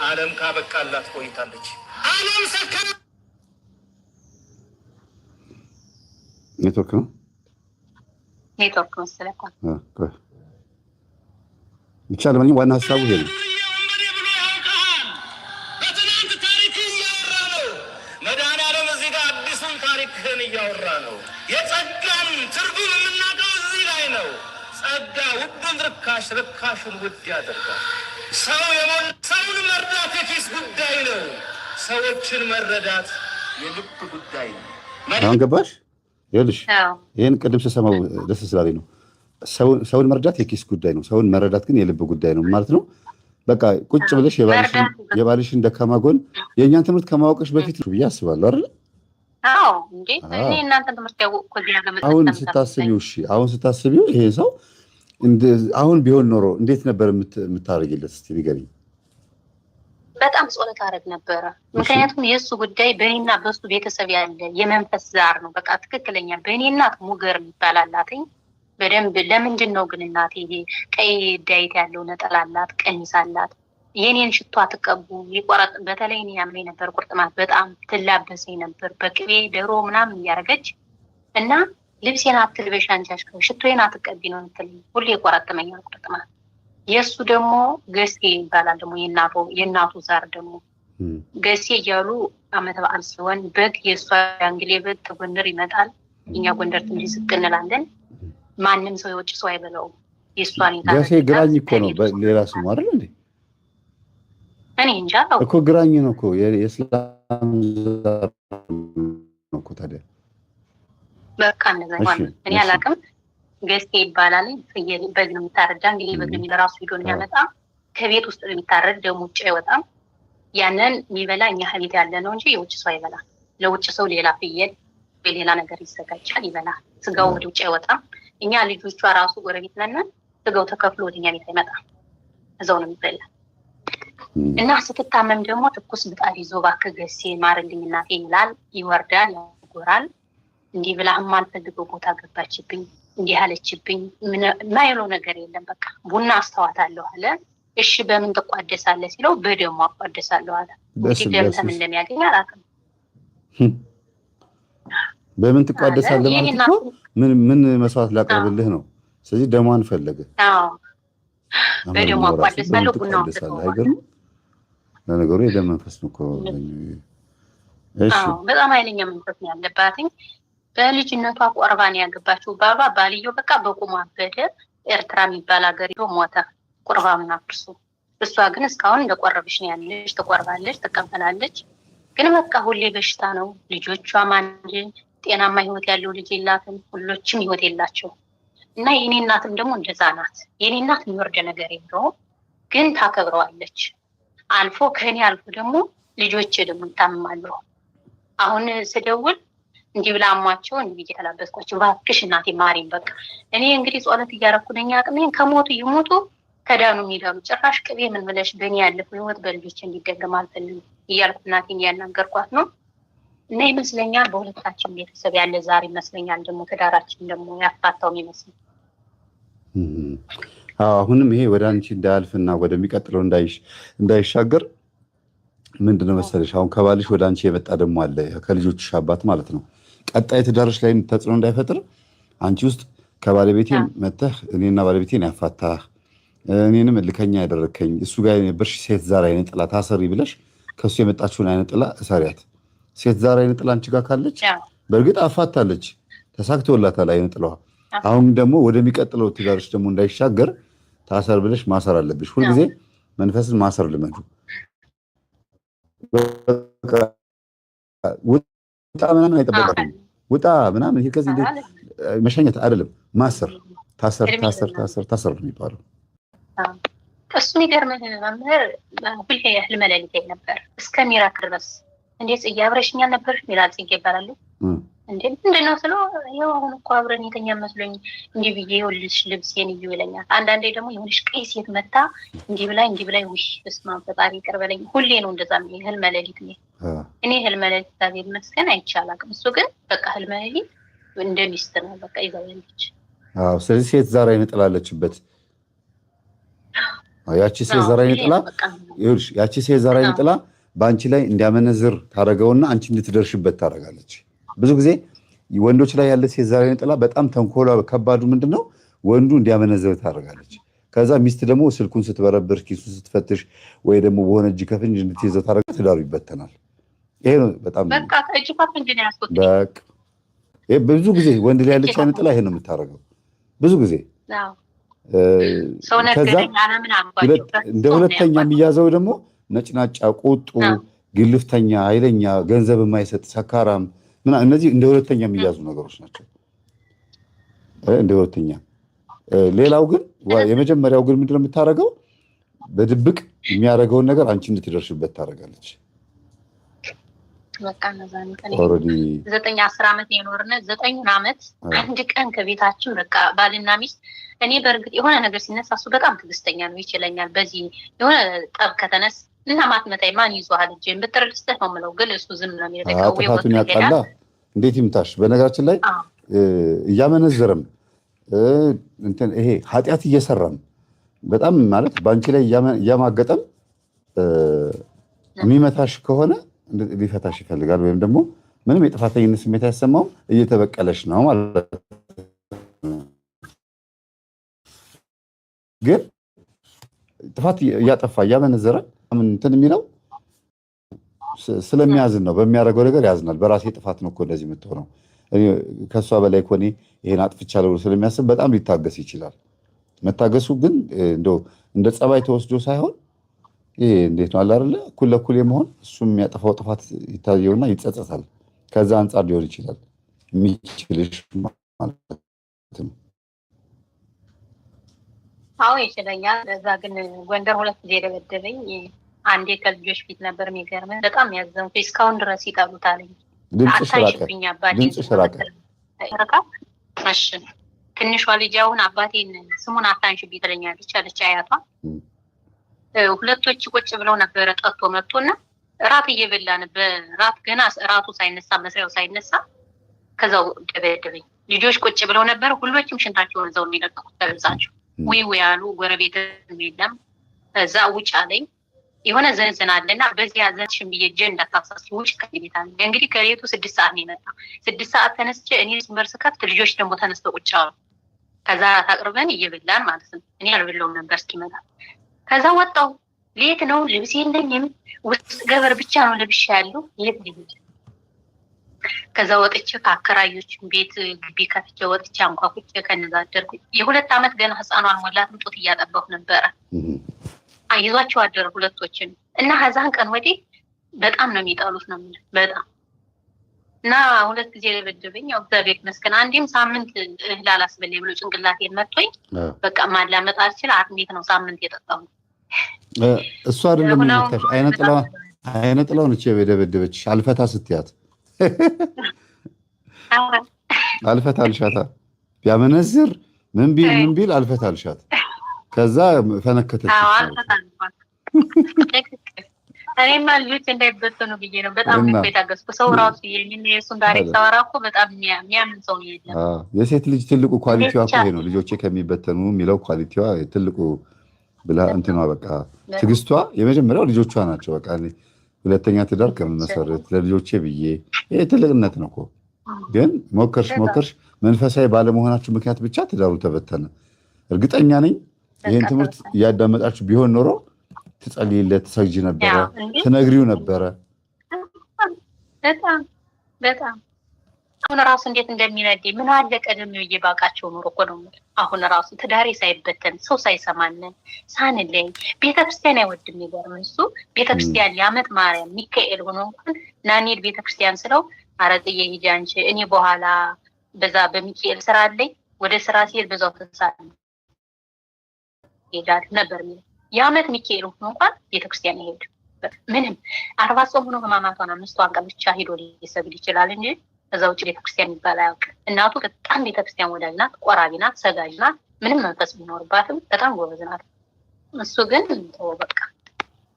ዓለም ካበቃላት ቆይታለች። ዓለም ሰካ ኔትወርክ ነው መሰለህ። ብቻ ለማንኛውም ዋና ሀሳቡ ይሄ ነው። በትናንት ታሪክ እያወራ ነው። መድኃኒዓለም እዚህ ጋር አዲሱን ታሪክህን እያወራ ነው። የጸጋን ትርጉም የምናውቀው እዚህ ላይ ነው። ጸጋ ውድን ርካሽ፣ ርካሹን ውድ ያደርጋል። ሰውን መርዳት የኪስ ጉዳይ ነው። ሰዎችን መረዳት የልብ ጉዳይ ነው። አሁን ገባሽ? ይኸውልሽ ይሄን ቅድም ስሰማው ደስ ስላለኝ ነው። ሰውን መርዳት የኪስ ጉዳይ ነው፣ ሰውን መረዳት ግን የልብ ጉዳይ ነው ማለት ነው። በቃ ቁጭ ብለሽ የባልሽን ደካማ ጎን የእኛን ትምህርት ከማወቅሽ በፊት ብዬ አስባለሁ አይደል? አዎ እንዴ እኔ እናንተ ትምህርት ያወቅኩ እዚህ ጋር መጣ። አሁን ስታስቢው ይሄ ሰው አሁን ቢሆን ኖሮ እንዴት ነበር የምታደርጊለት? እስቲ ንገሪኝ። በጣም ጸሎት አደረግ ነበረ። ምክንያቱም የእሱ ጉዳይ በእኔና በእሱ ቤተሰብ ያለ የመንፈስ ዛር ነው። በቃ ትክክለኛ በእኔ እናት ሙገር ይባላላትኝ በደንብ። ለምንድን ነው ግን እናቴ ይሄ ቀይ ዳይት ያለው ነጠላ አላት፣ ቀሚስ አላት። የኔን ሽቶ አትቀቡ ይቆረጥ። በተለይ እኔ ያመኝ ነበር ቁርጥማት፣ በጣም ትላበሰኝ ነበር በቅቤ ዶሮ ምናምን እያደረገች እና ልብሴን አትልበሽ አንቺ አሽከው ሽቶዬን አትቀቢ ነው የምትለኝ። ሁሌ ይቆረጥመኛል ቁርጥማት። የእሱ ደግሞ ገሴ ይባላል። ደግሞ የእናቱ ዛር ደግሞ ገሴ እያሉ አመት በዓል ሲሆን በግ የእሷ ዳንግሌ በግ ከጎንደር ይመጣል። እኛ ጎንደር ትንሽ ዝቅ እንላለን። ማንም ሰው የውጭ ሰው አይበላውም። የእሷን ገሴ ግራኝ እኮ ነው ሌላ ስሙ አይደል እንዴ? እኔ እንጃ እኮ ግራኝ ነው እኮ የእስላም ዛር ነው እኮ። ታዲያ በቃ እንደዛ ነው። እኔ አላውቅም። ገስቴ ይባላል። ፍየል በግ ነው የሚታረድ። ዳንግሌ በግ ነው ለራሱ ሄዶ የሚያመጣ ከቤት ውስጥ ነው የሚታረድ። ደግሞ ውጭ አይወጣም። ያንን የሚበላ እኛ ቤት ያለ ነው እንጂ የውጭ ሰው አይበላም። ለውጭ ሰው ሌላ ፍየል ሌላ ነገር ይዘጋጃል ይበላል። ስጋው ወደ ውጭ አይወጣም። እኛ ልጆቿ ራሱ ጎረቤት ነን። ስጋው ተከፍሎ ወደኛ ቤት አይመጣም። እዛው ነው የሚበላ እና ስትታመም ደግሞ ትኩስ ምጣድ ይዞ እባክህ ገሴ ማርልኝ እናቴ ይላል። ይወርዳል፣ ያጎራል። እንዲህ ብላህም አልፈልገው ቦታ ገባችብኝ እንዲህ አለችብኝ። ማይለው ነገር የለም። በቃ ቡና አስተዋታለሁ አለ። እሺ በምን ትቋደሳለህ ሲለው በደሙ አቋደሳለሁ አለ። እንግዲህ ደም እንደሚያገኝ አላውቅም። በምን ትቋደሳለህ ማለት እኮ ምን መስዋዕት ላቀርብልህ ነው። ስለዚህ ደሟን ፈለገ። አዎ በደሟ አቋደሳለሁ ቡናው አይገርም። ለነገሩ የደም መንፈስ ነው እኮ። እሺ በጣም ኃይለኛ መንፈስ ነው ያለባት። በልጅነቷ ቆርባን ያገባችው ባልየው በቃ በቁሟ አበደ። ኤርትራ የሚባል ሀገር ሄዶ ሞተ። ቁርባኑን አፍርሶ እሷ ግን እስካሁን እንደቆረበች ነው ያለች። ትቆርባለች፣ ትቀበላለች። ግን በቃ ሁሌ በሽታ ነው። ልጆቿም አንድ ጤናማ ህይወት ያለው ልጅ የላትም። ሁሎችም ህይወት የላቸው እና የኔ እናትም ደግሞ እንደዛ ናት። የኔ እናት የሚወርድ ነገር የለውም፣ ግን ታከብረዋለች። አልፎ ከኔ አልፎ ደግሞ ልጆቼ ደግሞ ይታመማሉ። አሁን ስደውል እንዲህ ብላ አሟቸው እንዲህ ብዬ ተላበስኳቸው። እባክሽ እናቴ ማሪኝ፣ በቃ እኔ እንግዲህ ጸሎት እያደረኩ ነኝ። አቅሜን ከሞቱ ይሞቱ ከዳኑ የሚዳኑ ጭራሽ ቅቤ ምን ብለሽ በእኔ ያለፈው ህይወት በልጆች እንዲደገም አልፈልግም እያልኩ እናቴን እያናገርኳት ነው። እና ይመስለኛል በሁለታችን ቤተሰብ ያለ ዛር ይመስለኛል ደግሞ ትዳራችን ደግሞ ያፋታው ይመስል። አሁንም ይሄ ወደ አንቺ እንዳያልፍና ወደሚቀጥለው እንዳይሻገር ምንድነው መሰለሽ፣ አሁን ከባልሽ ወደ አንቺ የመጣ ደግሞ አለ ከልጆችሽ አባት ማለት ነው። ቀጣይ ትዳርሽ ላይ ተጽዕኖ እንዳይፈጥር አንቺ ውስጥ ከባለቤቴን መተህ እኔና ባለቤቴን ያፋታህ እኔንም እልከኛ ያደረከኝ እሱ ጋር የነበርሽ ሴት ዛር አይነ ጥላ ታሰሪ ብለሽ ከሱ የመጣችውን አይነ ጥላ እሰሪያት። ሴት ዛር አይነ ጥላ አንቺ ጋር ካለች በእርግጥ አፋታለች፣ ተሳክቶላታል አይነ ጥላዋ። አሁን ደግሞ ወደሚቀጥለው ትዳርሽ ደግሞ እንዳይሻገር ታሰር ብለሽ ማሰር አለብሽ። ሁልጊዜ መንፈስን ማሰር ልመዱ። ውጣ ምናምን አይጠበቅም። ውጣ ምናምን ይሄ ከዚህ መሸኘት አይደለም፣ ማሰር። ታሰር ነው የሚባለው። እሱን ይገርምህ መምህር ሁሌ ህልመ ሌሊት ነበር እስከሚራክ ድረስ። እንዴት ጽጌ አብረሽኛል ነበር ሚላል ጽጌ ይባላሉ። እንዴ ምንድነው ስለው ያው አሁን እኮ አብረን የተኛ መስሎኝ እንዲህ ብዬ ይኸውልሽ ልብሴን እዩ ይለኛል። አንዳንዴ ደግሞ የሆነሽ ቀይ ሴት መታ እንዲህ ብላይ ውይ በስመ አብ ፈጣሪ ይቅር በለኝ። ሁሌ ነው እንደዛ ነው ህልመ ሌሊት ነው። እኔ ህልመ ሌሊት እግዚአብሔር ይመስገን አይቻል አቅም። እሱ ግን በቃ ህልመ ሌሊት እንደ ሚስት ነው በቃ ይዘውልሽ። አዎ ስለዚህ ሴት ዛር አይነ ጥላለችበት። ያቺ ሴት ዛር አይነ ጥላ ይኸውልሽ፣ ያቺ ሴት ዛር አይነ ጥላ በአንቺ ላይ እንዲያመነዝር ታደርገውና አንቺ እንድትደርሽበት ታደርጋለች። ብዙ ጊዜ ወንዶች ላይ ያለ ሴት ዛር አይነ ጥላ በጣም ተንኮሏ ከባዱ ምንድነው? ወንዱ እንዲያመነዝር ታደርጋለች። ከዛ ሚስት ደግሞ ስልኩን ስትበረብር፣ ኪሱን ስትፈትሽ ወይ ደግሞ በሆነ እጅ ከፍንጅ እንድትይዘው ታደርጋ ትዳሩ ይበተናል። ይሄ ነው በጣም በቃ እጅ ከፍንጅ ነው ያስቆጥ። በቃ ይሄ ብዙ ጊዜ ወንድ ላይ ያለች አይነ ጥላ ይሄ ነው የምታደርገው ብዙ ጊዜ። እንደ ሁለተኛ የሚያዘው ደግሞ ነጭናጫ፣ ቁጡ፣ ግልፍተኛ፣ ኃይለኛ፣ ገንዘብ የማይሰጥ ሰካራም ምናምን፣ እነዚህ እንደ ሁለተኛ የሚያዙ ነገሮች ናቸው። እንደ ሁለተኛ። ሌላው ግን የመጀመሪያው ግን ምንድነው የምታደርገው? በድብቅ የሚያደርገውን ነገር አንቺ እንድትደርሽበት ታደርጋለች። በቃ ነዛን ቀን 9-10 ዓመት የኖርነ 9 ዓመት አንድ ቀን ከቤታችን በቃ ባልና ሚስት። እኔ በእርግጥ የሆነ ነገር ሲነሳ እሱ በጣም ትዕግስተኛ ነው፣ ይችለኛል። በዚህ የሆነ ጠብ ከተነስ እና ማትመጣይ ማን ይዟል እጄን ብትርልስተህ ነው የምለው። ግን እሱ ዝም ነው የሚለው። ጥፋቱን ያውቃላ። እንዴት ይምታሽ? በነገራችን ላይ እያመነዘረም እንትን ይሄ ኃጢአት እየሰራም በጣም ማለት በአንቺ ላይ እያማገጠም የሚመታሽ ከሆነ ሊፈታሽ ይፈልጋል። ወይም ደግሞ ምንም የጥፋተኝነት ስሜት ያሰማውም እየተበቀለሽ ነው ማለት ነው። ግን ጥፋት እያጠፋ እያመነዘረ እንትን የሚለው ስለሚያዝን ነው። በሚያደርገው ነገር ያዝናል። በራሴ ጥፋት ነው እኮ እንደዚህ የምትሆነው፣ ከእሷ በላይ እኮ እኔ ይሄን አጥፍቻለሁ ብሎ ስለሚያስብ በጣም ሊታገስ ይችላል። መታገሱ ግን እንደው እንደ ጸባይ ተወስዶ ሳይሆን ይሄ እንዴት ነው አለ አይደለ? እኩል ለእኩል የመሆን እሱም የሚያጠፋው ጥፋት ይታየውና ይጸጸታል። ከዛ አንጻር ሊሆን ይችላል የሚችልሽ ማለት ነው። አዎ ይችለኛል። እዛ ግን ጎንደር 2 ጊዜ ደበደበኝ። አንዴ ከልጆች ፊት ነበር። የሚገርመኝ በጣም ያዘንኩ። እስካሁን ድረስ ይጠሉታል። አታሽብኝ አባቴ እሺ ትንሿ ልጅ አሁን አባቴን ስሙን አታንሽብኝ ትለኛለች አለች አያቷ። ሁለቶች ቁጭ ብለው ነበረ። ጠጥቶ መጥቶና ራት እየበላን በራት ገና ራቱ ሳይነሳ መስሪያው ሳይነሳ ከዛው ደበደበኝ። ልጆች ቁጭ ብለው ነበር። ሁሎችም ሽንታቸውን እዛው የሚለቀቁት ተብዛቸው ወይ ያሉ ጎረቤት የለም። እዛ ውጭ አለኝ። የሆነ ዘንዘን አለና በዚህ ዘንሽን ብዬ እጄ እንዳታሳስቢ ውጭ ከቤት አለ። እንግዲህ ከሌቱ 6 ሰዓት ነው የመጣ። 6 ሰዓት ተነስቼ እኔ ስንበር ስከፍት ልጆች ደግሞ ተነስተው ቁጭ አሉ። ከዛ ታቅርበን እየበላን ማለት ነው። እኔ አልበላውም ነበር እስኪመጣ። ከዛ ወጣሁ። ሌት ነው ልብስ የለኝም። ውስጥ ገበር ብቻ ነው ልብሽ ያለው። የት ልሂድ? ከዛ ወጥቼ ከአከራዮች ቤት ግቢ ከፍቼ ወጥቼ አንኳኩቼ ከነዛ አደርኩ። የ2 ዓመት ገና ህፃኗ አልሞላትም። ጡት እያጠባሁ ነበረ። ይዟቸው አደረ ሁለቶችን እና ከዛን ቀን ወዲህ በጣም ነው የሚጠሉት ነው የሚለው በጣም እና 2 ጊዜ ለበደበኝ። ያው እግዚአብሔር ይመስገን አንዴም ሳምንት እህል አላስበላኝ ብሎ ጭንቅላቴን መጥቶኝ በቃ ማላመጥ አልችል አጥሚት ነው ሳምንት የጠጣሁ። እሱ አይደለም ምንታሽ አይነ ጥላው ነች የደበደበች አልፈታ ስትያት አልፈታ አልሻታ ቢያመነዝር ምን ቢል አልፈታ አልሻት። ከዛ ፈነከተች። እኔማ ልጆች እንዳይበተኑ ብዬ ነው በጣም የታገስኩ። ሰው ራሱ የእሱን ታሪክ ሳወራ እኮ በጣም የሚያምን ሰው የለም። የሴት ልጅ ትልቁ ኳሊቲዋ እኮ ይሄ ነው። ልጆቼ ከሚበተኑ የሚለው ኳሊቲዋ ትልቁ ብላ እንትኗ በቃ ትግስቷ የመጀመሪያው ልጆቿ ናቸው። በቃ ሁለተኛ ትዳር ከምንመሰረት ለልጆቼ ብዬ ይሄ ትልቅነት ነው እኮ። ግን ሞከርሽ መንፈሳዊ ባለመሆናችሁ ምክንያት ብቻ ትዳሩ ተበተነ። እርግጠኛ ነኝ ይህን ትምህርት እያዳመጣችሁ ቢሆን ኖሮ ትጸልይለት፣ ትሰግጂ ነበረ፣ ትነግሪው ነበረ። በጣም አሁን ራሱ እንዴት እንደሚነድ ምን አለ ቀደም ብዬ ባውቃቸው ኖሮ እኮ ነው። አሁን ራሱ ትዳሬ ሳይበተን ሰው ሳይሰማንን ሳንለይ ቤተክርስቲያን አይወድም። ይገርም እሱ ቤተክርስቲያን የዓመት ማርያም ሚካኤል ሆኖ እንኳን ናኔድ ቤተክርስቲያን ስለው አረጥዬ ሂጂ አንቺ እኔ በኋላ በዛ በሚካኤል ስራ አለኝ ወደ ስራ ሲሄድ በዛው ተሳለ ይሄዳል ነበር የሚለው። የዓመት ሚካኤል ሆኖ እንኳን ቤተክርስቲያን ይሄድ ምንም 40 ጾም ሆኖ ህማማቷን 5 ቀን ብቻ ሄዶ ሊሰግድ ይችላል እንጂ ከዛ ውጭ ቤተክርስቲያን ይባል አያውቅም። እናቱ በጣም ቤተክርስቲያን ወዳጅ ናት፣ ቆራቢ ናት፣ ሰጋጅ ናት። ምንም መንፈስ ቢኖርባትም በጣም ጎበዝ ናት። እሱ ግን በቃ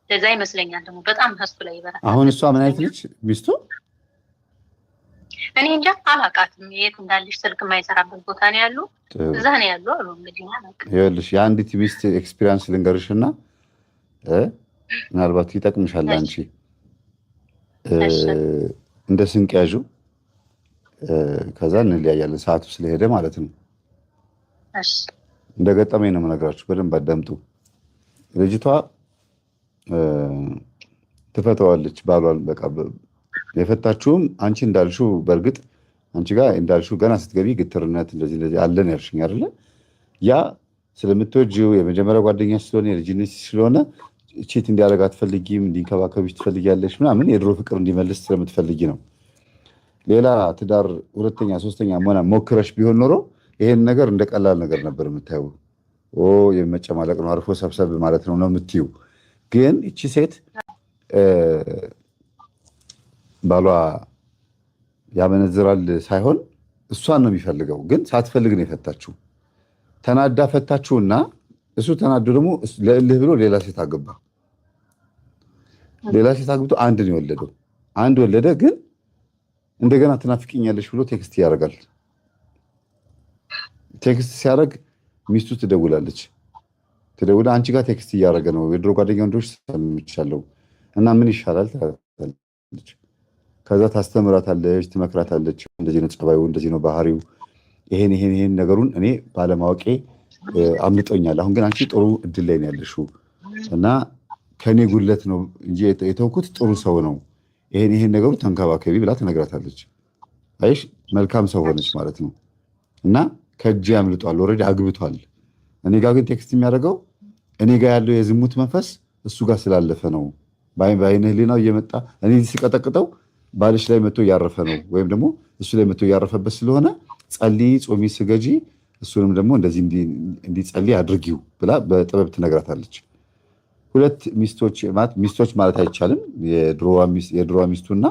ለዛ ይመስለኛል ደግሞ በጣም ህስቱ ላይ ይበራል። አሁን እሷ ምን አይነት ልጅ ሚስቱ እኔ እንጃ አላውቃትም። የት እንዳለች ስልክ የማይሰራበት ቦታ ነው ያሉ፣ እዛ ነው ያሉ አሉ። እንግዲህ ይኸውልሽ የአንዲት ሚስት ኤክስፒሪየንስ ልንገርሽና ምናልባት ይጠቅምሻል አንቺ እንደ ስንቅ ያዡ። ከዛ እንለያያለን ሰዓቱ ስለሄደ ማለት ነው። እንደ ገጠመኝ ነው የምነግራችሁ፣ በደንብ አዳምጡ። ልጅቷ ትፈተዋለች ባሏን። በቃ የፈታችሁም አንቺ እንዳልሽው በእርግጥ አንቺ ጋር እንዳልሽው ገና ስትገቢ ግትርነት እንደዚህ አለን ያልሽኝ አይደለ? ያ ስለምትወጂው የመጀመሪያ ጓደኛ ስለሆነ የልጅነት ስለሆነ ቺት እንዲያደርግ አትፈልጊም፣ እንዲንከባከብሽ ትፈልጊያለሽ ምናምን የድሮ ፍቅር እንዲመልስ ስለምትፈልጊ ነው። ሌላ ትዳር 2ኛ 3ኛ ሞክረሽ ቢሆን ኖሮ ይሄን ነገር እንደ ቀላል ነገር ነበር የምታየው። የመጨማለቅ ነው አርፎ ሰብሰብ ማለት ነው የምትይው። ግን እቺ ሴት ባሏ ያመነዝራል ሳይሆን እሷን ነው የሚፈልገው። ግን ሳትፈልግ ነው የፈታችው። ተናዳ ፈታችውና እሱ ተናዶ ደግሞ ለእልህ ብሎ ሌላ ሴት አገባ። ሌላ ሴት አግብቶ አንድ ነው የወለደው። አንድ ወለደ። ግን እንደገና ትናፍቂኛለሽ ብሎ ቴክስት ያደርጋል። ቴክስት ሲያደርግ ሚስቱ ትደውላለች። አንቺ ጋር ቴክስት እያደረገ ነው የድሮ ጓደኛ ወንዶች ሰምቻለሁ እና ምን ይሻላል ትላለች። ከዛ ታስተምራታለች፣ ትመክራታለች። እንደዚህ ነው ጸባዩ፣ እንደዚህ ነው ባህሪው፣ ይሄን ነገሩን እኔ ባለማወቄ አምልጦኛል። አሁን ግን አንቺ ጥሩ እድል ላይ ነው ያለሽው እና ከኔ ጉለት ነው እንጂ የተውኩት ጥሩ ሰው ነው፣ ይሄን ነገሩ ተንከባከቢ ብላ ትነግራታለች። አይሽ መልካም ሰው ሆነች ማለት ነው። እና ከእጄ ያምልጧል፣ ኦልሬዲ አግብቷል። እኔ ጋር ግን ቴክስት የሚያደርገው እኔ ጋር ያለው የዝሙት መንፈስ እሱ ጋር ስላለፈ ነው። በአይነ ህሊናው እየመጣ እኔ ሲቀጠቅጠው ባልሽ ላይ መጥቶ እያረፈ ነው፣ ወይም ደግሞ እሱ ላይ መጥቶ እያረፈበት ስለሆነ ጸልይ፣ ጾሚ፣ ስገጂ፣ እሱንም ደግሞ እንደዚህ እንዲጸልይ አድርጊው ብላ በጥበብ ትነግራታለች። 2 ሚስቶች ማለት አይቻልም። የድሮዋ ሚስቱና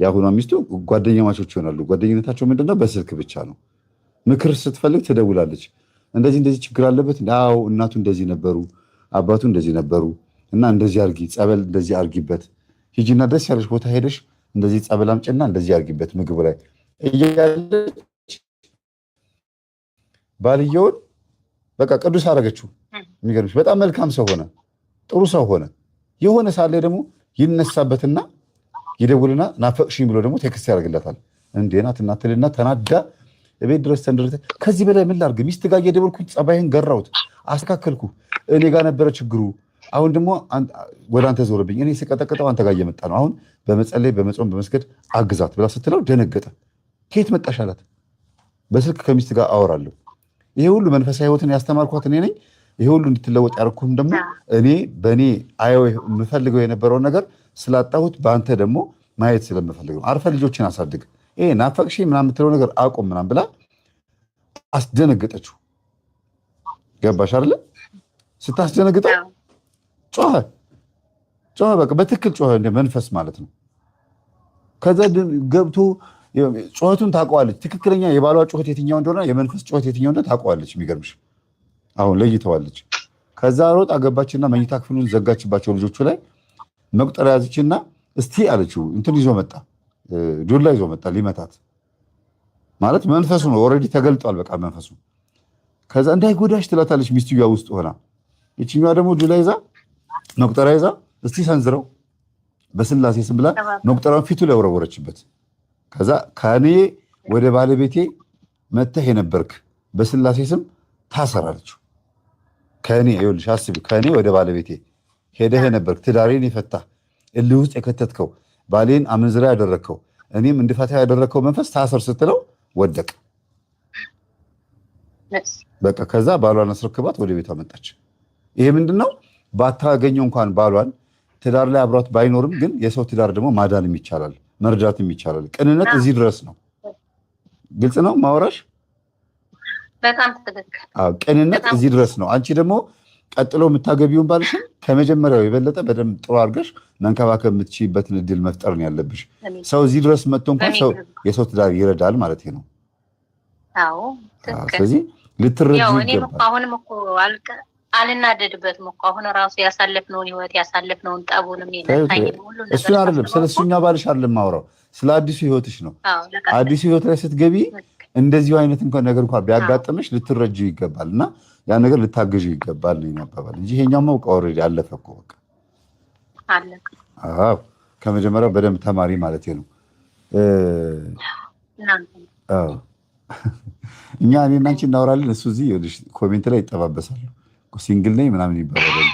የአሁኗ ሚስቱ ጓደኛ ማቾች ይሆናሉ። ጓደኝነታቸው ምንድነው? በስልክ ብቻ ነው። ምክር ስትፈልግ ትደውላለች። እንደዚህ ችግር አለበት፣ አዎ እናቱ እንደዚህ ነበሩ፣ አባቱ እንደዚህ ነበሩ እና እንደዚህ አርጊ፣ ጸበል እንደዚህ አርጊበት፣ ሂጂና ደስ ያለች ቦታ ሄደሽ እንደዚህ ጸበል አምጪና እንደዚህ አርጊበት ምግብ ላይ እያለች ባልየውን በቃ ቅዱስ አደረገችው። የሚገርምሽ በጣም መልካም ሰው ሆነ፣ ጥሩ ሰው ሆነ። የሆነ ሳለ ደግሞ ይነሳበትና ይደውልና ናፈቅሽኝ ብሎ ደግሞ ቴክስት ያደርግላታል። እንዴ ናት እናትልና ተናዳ ቤት ድረስ ተንደረተ። ከዚህ በላይ ምን ላድርግ? ሚስት ጋር እየደወልኩኝ ጸባይህን ገራሁት፣ አስተካከልኩ። እኔ ጋር ነበረ ችግሩ። አሁን ደግሞ ወደ አንተ ዞርብኝ። እኔ ስቀጠቅጠው አንተ ጋር እየመጣ ነው። አሁን በመጸለይ በመጾም በመስገድ አግዛት ብላ ስትለው ደነገጠ። ከየት መጣሽ አላት። በስልክ ከሚስት ጋር አወራለሁ። ይሄ ሁሉ መንፈሳዊ ህይወትን ያስተማርኳት እኔ ነኝ። ይሄ ሁሉ እንድትለወጥ ያደረኩህም ደግሞ እኔ በእኔ አየው የምፈልገው የነበረውን ነገር ስላጣሁት በአንተ ደግሞ ማየት ስለምፈልግ ነው። አርፈ ልጆችን አሳድግ፣ ይሄ ናፈቅሽ ምናምን የምትለው ነገር አቁም ምናምን ብላ አስደነገጠችው። ገባሽ አይደለ? ስታስደነግጠው ጮኸ። በቃ በትክክል ጮኸ፣ እንደ መንፈስ ማለት ነው። ከዛ ገብቶ ጩኸቱን ታውቀዋለች። ትክክለኛ የባሏ ጩኸት የትኛው እንደሆነ የመንፈስ ጩኸት የትኛው እንደሆነ ታውቀዋለች። የሚገርምሽ አሁን ለይተዋለች። ከዛ ሮጥ አገባችና መኝታ ክፍሉን ዘጋችባቸው። ልጆቹ ላይ መቁጠሪያ ያዘችና እስቲ አለችው። እንትን ይዞ መጣ፣ ዱላ ይዞ መጣ ሊመታት። ማለት መንፈሱ ነው፣ ኦልሬዲ ተገልጧል። በቃ መንፈሱ። ከዛ እንዳይጎዳሽ ትላታለች ሚስትየዋ ውስጥ ሆና። ይችኛዋ ደግሞ ዱላ ይዛ መቁጠሪያ ይዛ እስቲ ሰንዝረው በስላሴ ስም ብላ መቁጠሪያውን ፊቱ ላይ ወረወረችበት። ከዛ ከኔ ወደ ባለቤቴ መተህ የነበርክ በስላሴ ስም ታሰራለችው። ከኔ ይኸውልሽ አስቢ፣ ከኔ ወደ ባለቤቴ ሄደህ የነበርክ ትዳሬን የፈታህ እልህ ውስጥ የከተትከው ባሌን አመንዝራ ያደረግከው እኔም እንድፈታ ያደረግከው መንፈስ ታሰር ስትለው ወደቅ። በቃ ከዛ ባሏን አስረክባት ወደ ቤቷ መጣች። ይሄ ምንድነው? ባታገኘው እንኳን ባሏን ትዳር ላይ አብሯት ባይኖርም ግን የሰው ትዳር ደግሞ ማዳንም ይቻላል፣ መርዳትም ይቻላል። ቅንነት እዚህ ድረስ ነው። ግልጽ ነው ማውራሽ? በጣም ትክክል። ቅንነት እዚህ ድረስ ነው። አንቺ ደግሞ ቀጥሎ የምታገቢውን ባልሽን ከመጀመሪያው የበለጠ በደንብ ጥሩ አድርገሽ መንከባከብ የምትችይበትን እድል መፍጠር ነው ያለብሽ። ሰው እዚህ ድረስ መጥቶ እንኳን ሰው የሰው ትዳር ይረዳል ማለት ነው። አዎ ትክክል። ስለዚህ ልትረጂ ይገባል። አሁንም እኮ አልናደድበትም እኮ አሁን ራሱ ያሳለፍነውን ህይወት ያሳለፍነውን ጠቡንም ይነሳኝ ሁሉ ነገር እሱን አይደለም፣ ስለሱኛ ባልሽ አይደለም ማውራው፣ ስለ አዲሱ ህይወትሽ ነው። አዲሱ ህይወት ላይ ስትገቢ እንደዚሁ አይነት እንኳን ነገር እንኳን ቢያጋጥምሽ ልትረጂ ይገባል እና ያ ነገር ልታገዢ ይገባል ነው የሚባባል እንጂ ይሄኛው በቃ ኦልሬዲ አለፈ እኮ በቃ አለቀ። አዎ ከመጀመሪያው በደንብ ተማሪ ማለት ነው። አዎ እኛ እኔና አንቺ እናወራለን፣ እሱ እዚህ ይኸውልሽ ኮሜንት ላይ ይጠባበሳሉ። ሲንግል ነኝ ምናምን ይባላል።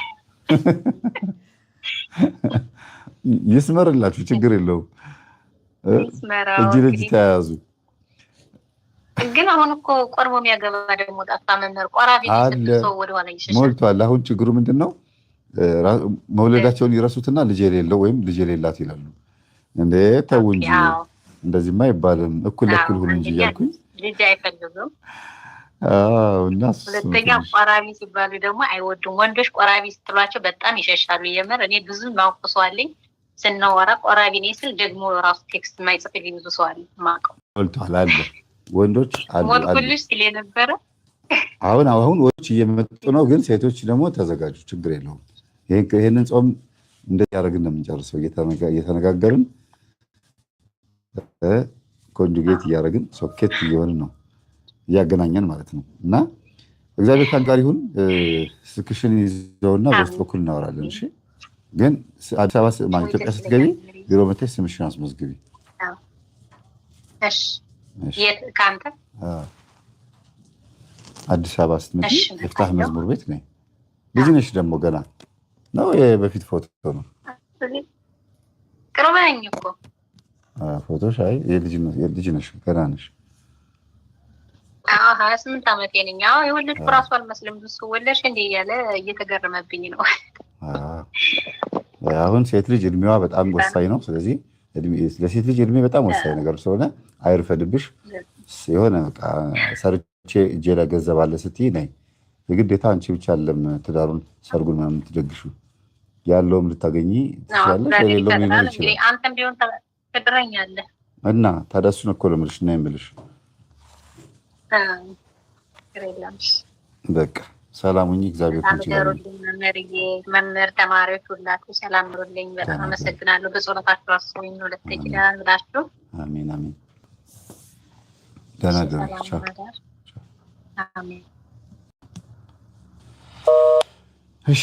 ይስመርላችሁ፣ ችግር የለውም። እጅ ለእጅ ተያያዙ። ግን አሁን እኮ ቆርቦ የሚያገባ ደግሞ ጠፋ። መምህር ቆራቢ ሰው ወደኋላ ይሸሻል፣ ሞልቷል። አሁን ችግሩ ምንድን ነው? መውለዳቸውን ይረሱትና ልጅ የሌለው ወይም ልጅ የሌላት ይላሉ። እንዴ ተው እንጂ እንደዚህማ አይባልም። እኩል ለእኩል ሁኑ እንጂ እያልኩኝ ልጅ አይፈልጉም። እና ሁለተኛ ቆራቢ ሲባሉ ደግሞ አይወዱም። ወንዶች ቆራቢ ስትሏቸው በጣም ይሸሻሉ። የምር እኔ ብዙ ማውቅ ሰው አለኝ። ስናወራ ቆራቢ ነኝ ስል ደግሞ ራሱ ቴክስት የማይጽፍልኝ ብዙ ሰው አለ ማውቀው። ሞልቷል አለ ወንዶች አሉ ሞልኩልሽ ሲል የነበረ አሁን ወንዶች እየመጡ ነው። ግን ሴቶች ደግሞ ተዘጋጁ፣ ችግር የለውም። ይሄንን ጾም እንደዚህ ያደረግን ነው የምንጨርሰው። እየተነጋገርን ኮንጁጌት እያደረግን ሶኬት እየሆንን ነው እያገናኘን ማለት ነው። እና እግዚአብሔር ካንተ ጋር ይሁን። ስልክሽን ይዘውና በውስጥ በኩል እናወራለን። እሺ። ግን አዲስ አበባ ኢትዮጵያ ስትገቢ ቢሮ መተሽ ስምሽን አስመዝግቢ። እሺ። የት ካንተ? አዲስ አበባ ስትመጪ የፍታህ መዝሙር ቤት ነኝ። ልጅ ነሽ ደግሞ ገና ነው። የበፊት ፎቶ ነው። ቅርብ ነኝ እኮ ፎቶሽ። አይ የልጅ ነሽ፣ ገና ነሽ። 28 ዓመቴ ነኝ። የወለድኩ እራሱ አልመስልም። ብዙ ወለድሽ እንደ እያለ እየተገረመብኝ ነው። አሁን ሴት ልጅ እድሜዋ በጣም ወሳኝ ነው። ስለዚህ ለሴት ልጅ እድሜ በጣም ወሳኝ ነገር ስለሆነ አይርፈድብሽ። የሆነ በቃ ሰርቼ እጄ ላይ ገንዘብ አለ ስትይ ነይ። የግዴታ አንቺ ብቻ አለም ትዳሩን ሰርጉን ምናምን የምትደግሺው ያለውም ልታገኚ ትችላለሽ፣ የሌለውም ሊኖር ይችላል። አንተም ቢሆን ትድረኛለህ እና ታዲያ እሱን እኮ ለምልሽ እና የምልሽ በቃ ሰላም ሁኚ። እግዚአብሔር መምህር ተማሪዎች ሁላችሁ ሰላም ኑሩልኝ። በጣም አመሰግናለሁ። በጸሎታችሁ አስቡኝ። ሁለተኛ ኪዳን ብላችሁ አሜን አሜን። ደህና ደህና አሜን። እሺ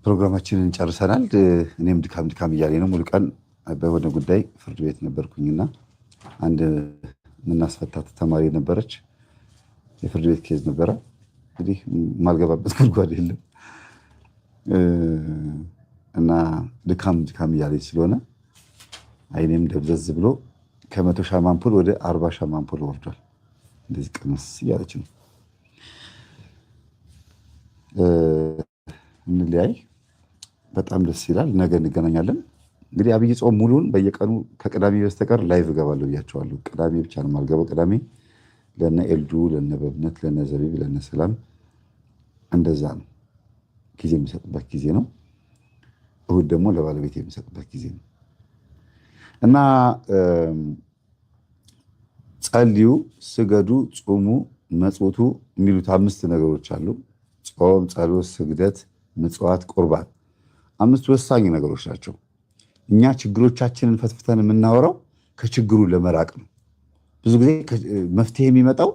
ፕሮግራማችንን ጨርሰናል። እኔም ድካም እያለኝ ነው። ሙሉ ቀን በሆነ ጉዳይ ፍርድ ቤት ነበርኩኝና አንድ የምናስፈታት ተማሪ ነበረች። የፍርድ ቤት ኬዝ ነበረ። እንግዲህ ማልገባበት ጉድጓድ የለም እና ድካም እያለኝ ስለሆነ አይኔም ደብዘዝ ብሎ ከ100 ሻማ አምፖል ወደ 40 ሻማ አምፖል ወርዷል። እንደዚህ ቀነስ እያለች ነው። እንለያይ። በጣም ደስ ይላል። ነገ እንገናኛለን። እንግዲህ አብይ ጾም ሙሉን በየቀኑ ከቅዳሜ በስተቀር ላይቭ እገባለሁ ብያቸዋለሁ። ቅዳሜ ብቻ ነው የማልገባው። ቅዳሜ ለነ ኤልዱ፣ ለነ በብነት፣ ለነ ዘቢብ፣ ለነ ሰላም እንደዛ ነው ጊዜ የሚሰጥበት ጊዜ ነው። እሁድ ደግሞ ለባለቤት የሚሰጥበት ጊዜ ነው እና ጸልዩ፣ ስገዱ፣ ጹሙ፣ መጽውቱ የሚሉት 5 ነገሮች አሉ። ጾም፣ ጸሎት፣ ስግደት፣ ምጽዋት፣ ቁርባን 5 ወሳኝ ነገሮች ናቸው። እኛ ችግሮቻችንን ፈትፍተን የምናወራው ከችግሩ ለመራቅ ነው። ብዙ ጊዜ መፍትሄ የሚመጣው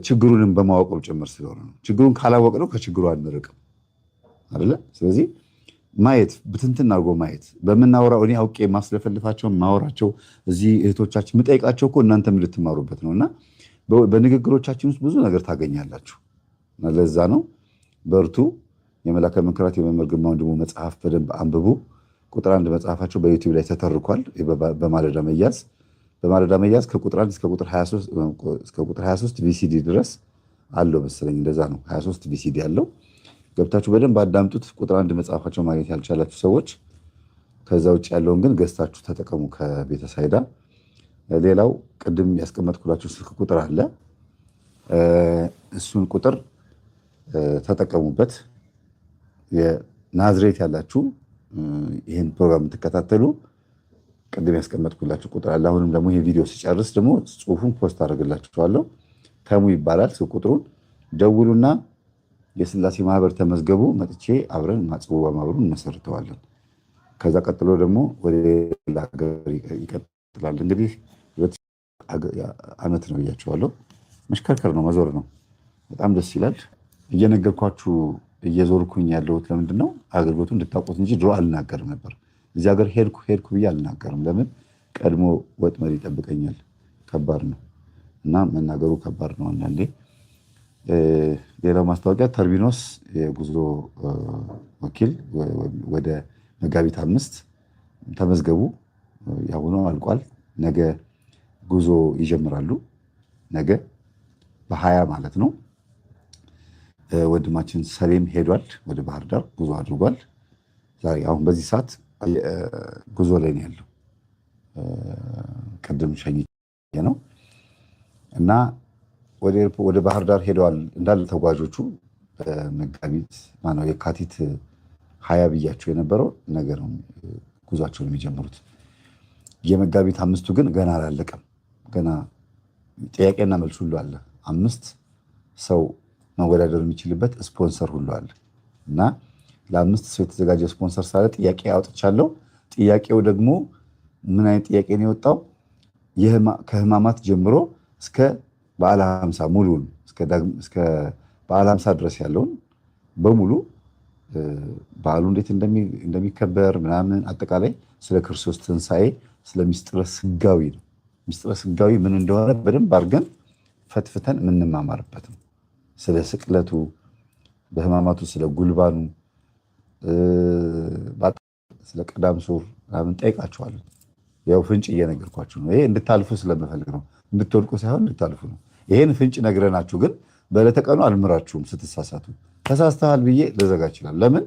ችግሩንም በማወቀው ጭምር ስለሆነ ነው። ችግሩን ካላወቅነው ከችግሩ አንርቅም አይደለ? ስለዚህ ማየት፣ ብትንትን አድርጎ ማየት በምናወራው እኔ አውቄ ማስለፈልፋቸው ማወራቸው እዚህ እህቶቻችን የምጠይቃቸው እኮ እናንተም ልትማሩበት ነው እና በንግግሮቻችን ውስጥ ብዙ ነገር ታገኛላችሁ። ለዛ ነው በርቱ። የመላከ መንክራት የመምህር ግርማ ወንድሙ መጽሐፍ በደንብ አንብቡ። ቁጥር 1 መጽሐፋቸው በዩቲዩብ ላይ ተተርኳል። በማለዳ መያዝ ከቁጥር 1 እስከ ቁጥር 23 ቪሲዲ ድረስ አለው መሰለኝ። እንደዛ ነው 23 ቪሲዲ አለው። ገብታችሁ በደንብ አዳምጡት። ቁጥር 1 መጽሐፋቸው ማግኘት ያልቻላችሁ ሰዎች ከዛ ውጭ ያለውን ግን ገዝታችሁ ተጠቀሙ ከቤተሳይዳ። ሌላው ቅድም ያስቀመጥኩላችሁ ስልክ ቁጥር አለ። እሱን ቁጥር ተጠቀሙበት። የናዝሬት ያላችሁ ይህን ፕሮግራም የምትከታተሉ ቅድም ያስቀመጥኩላችሁ ቁጥር አለ። አሁንም ደግሞ ይህ ቪዲዮ ሲጨርስ ደግሞ ጽሁፉን ፖስት አደርግላችኋለሁ። ተሙ ይባላል ስልክ ቁጥሩን ደውሉና የስላሴ ማህበር ተመዝገቡ። መጥቼ አብረን ማጽቡባ ማህበሩን እንመሰርተዋለን። ከዛ ቀጥሎ ደግሞ ወደ ሌላ ሀገር ይቀጥላል። እንግዲህ 2 ዓመት ነው ብያቸዋለሁ። መሽከርከር ነው መዞር ነው። በጣም ደስ ይላል። እየነገርኳችሁ እየዞርኩኝ ያለሁት ለምንድን ነው? አገልግሎቱ እንድታውቁት እንጂ ድሮ አልናገርም ነበር። እዚህ ሀገር ሄድኩ ብዬ አልናገርም። ለምን? ቀድሞ ወጥመድ ይጠብቀኛል። ከባድ ነው እና መናገሩ ከባድ ነው አንዳንዴ። ሌላው ማስታወቂያ ተርቢኖስ የጉዞ ወኪል ወደ መጋቢት 5 ተመዝገቡ። ያሁኑ አልቋል። ነገ ጉዞ ይጀምራሉ። ነገ በ20 ማለት ነው። ወንድማችን ሰሌም ሄዷል፣ ወደ ባህር ዳር ጉዞ አድርጓል። ዛሬ አሁን በዚህ ሰዓት ጉዞ ላይ ነው ያለው። ቅድም ሸኝቼ ነው እና ወደ ባህር ዳር ሄደዋል እንዳለ ተጓዦቹ። መጋቢት ማነው የካቲት 20 ብያቸው የነበረው ነገ ነው ጉዟቸውን የሚጀምሩት። የመጋቢት 5ቱ ግን ገና አላለቀም። ገና ጥያቄና መልስ ሁሉ አለ። 5 ሰው መወዳደር የሚችልበት ስፖንሰር ሁሉ አለ እና ለ5 ሰው የተዘጋጀ ስፖንሰር ሳለ ጥያቄ አውጥቻለሁ። ጥያቄው ደግሞ ምን አይነት ጥያቄ ነው የወጣው? ከህማማት ጀምሮ እስከ በዓለ 50 ሙሉን እስከ በዓለ 50 ድረስ ያለውን በሙሉ በዓሉ እንዴት እንደሚከበር ምናምን አጠቃላይ ስለ ክርስቶስ ትንሣኤ ስለ ሚስጥረ ስጋዊ ነው። ሚስጥረ ስጋዊ ምን እንደሆነ በደንብ አድርገን ፈትፍተን የምንማማርበት ነው። ስለ ስቅለቱ፣ በህማማቱ ስለ ጉልባኑ፣ ስለ ቀዳም ሱር ምናምን ጠይቃችኋለሁ። ያው ፍንጭ እየነገርኳችሁ ነው። ይሄ እንድታልፉ ስለምፈልግ ነው። እንድትወድቁ ሳይሆን እንድታልፉ ነው። ይሄን ፍንጭ ነግረናችሁ ግን በዕለተ ቀኑ አልምራችሁም። ስትሳሳቱ ተሳስተሃል ብዬ ልዘጋ ይችላል። ለምን?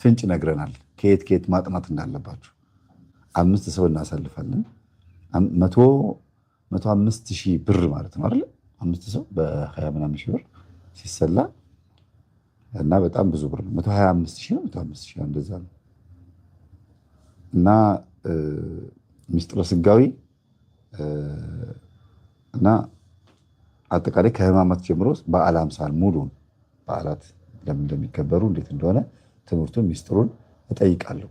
ፍንጭ ነግረናል፣ ከየት ማጥናት እንዳለባችሁ። 5 ሰው እናሳልፋለን። 105 ሺህ ብር ማለት ነው አይደል? 5 ሰው በ20 ምናምን ሺህ ብር ሲሰላ እና በጣም ብዙ ብር ነው። 125 ሺህ ነው 105 ሺህ እንደዛ ነው እና ሚስጥረ ስጋዊ እና አጠቃላይ ከህማማት ጀምሮ በዓለ 50 ሙሉን በዓላት ለምን እንደሚከበሩ እንዴት እንደሆነ ትምህርቱን ሚስጥሩን እጠይቃለሁ።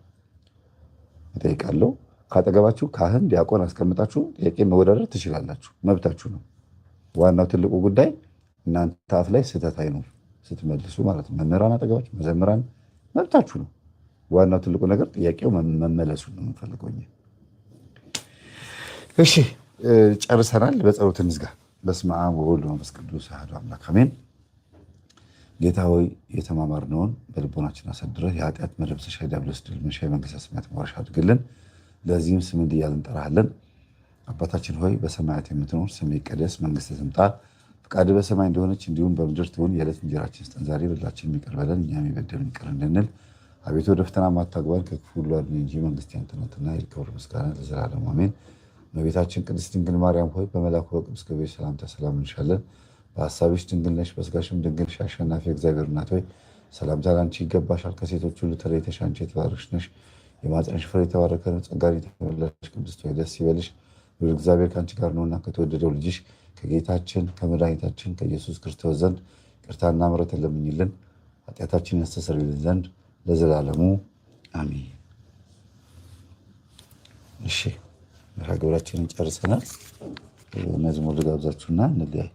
ካጠገባችሁ ካህን ዲያቆን አስቀምጣችሁ ጥያቄ መወዳደር ትችላላችሁ፣ መብታችሁ ነው። ዋናው ትልቁ ጉዳይ እናንተ አፍ ላይ ስህተት አይኖር ስትመልሱ ማለት ነው። መምህራን አጠገባችሁ፣ መዘምራን መብታችሁ ነው። ዋናው ትልቁ ነገር ጥያቄው መመለሱ ነው የምንፈልገው። እሺ ጨርሰናል። በጸሎት እንዝጋ። በስመ አብ ወወልድ ወመንፈስ ቅዱስ አሐዱ አምላክ አሜን። ጌታ ሆይ የተማማርነውን በልቦናችን አሳድረህ የኃጢአት መደምሰሻ የዲያብሎስ ድል መንሻ የመንግሥተ ሰማያት መውረሻ አድርግልን። ለዚህም ስምህ እያልን እንጠራሃለን። አባታችን ሆይ በሰማያት የምትኖር ስምህ ይቀደስ፣ መንግሥትህ ትምጣ፣ ፈቃድህ በሰማይ እንደሆነች እንዲሁም በምድር ትሁን። የዕለት እንጀራችንን ስጠን ዛሬ፣ በደላችንን ይቅር በለን እኛም የበደሉንን ይቅር እንድንል። አቤቱ ወደ ፈተና አታግባን ከክፉ ሁሉ አድነን እንጂ መንግሥት ያንተ ናትና፣ ኃይል፣ ክብር፣ ምስጋና ለዘላለሙ አሜን። እመቤታችን ቅድስት ድንግል ማርያም ሆይ በመልአኩ በቅዱስ ገብርኤል ሰላምታ ሰላም እንልሻለን። በሐሳብሽ ድንግል ነሽ፣ በሥጋሽም ድንግል ነሽ። አሸናፊ እግዚአብሔር እናት ሆይ ሰላምታ ላንቺ ይገባሻል። ከሴቶች ሁሉ ተለይተሽ አንቺ የተባረክሽ ነሽ፣ የማኅፀንሽ ፍሬ የተባረከ ነው። ጸጋን የተመላሽ ቅድስት ሆይ ደስ ይበልሽ፣ እግዚአብሔር ከአንቺ ጋር ነውና ከተወደደው ልጅሽ ከጌታችን ከመድኃኒታችን ከኢየሱስ ክርስቶስ ዘንድ ይቅርታና ምሕረትን ለምኝልን ኃጢአታችንን ያስተሰርይልን ዘንድ ለዘላለሙ አሜን። እሺ መርሃ ግብራችንን ጨርሰናል። መዝሙር ልጋብዛችሁና እንለያይ።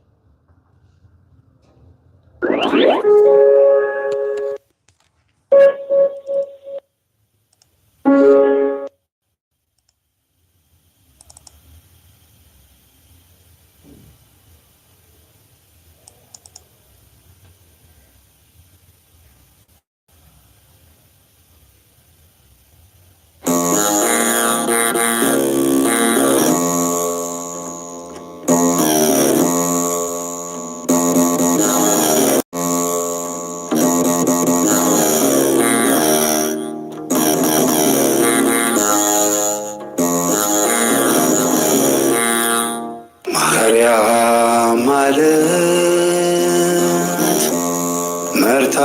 መርታ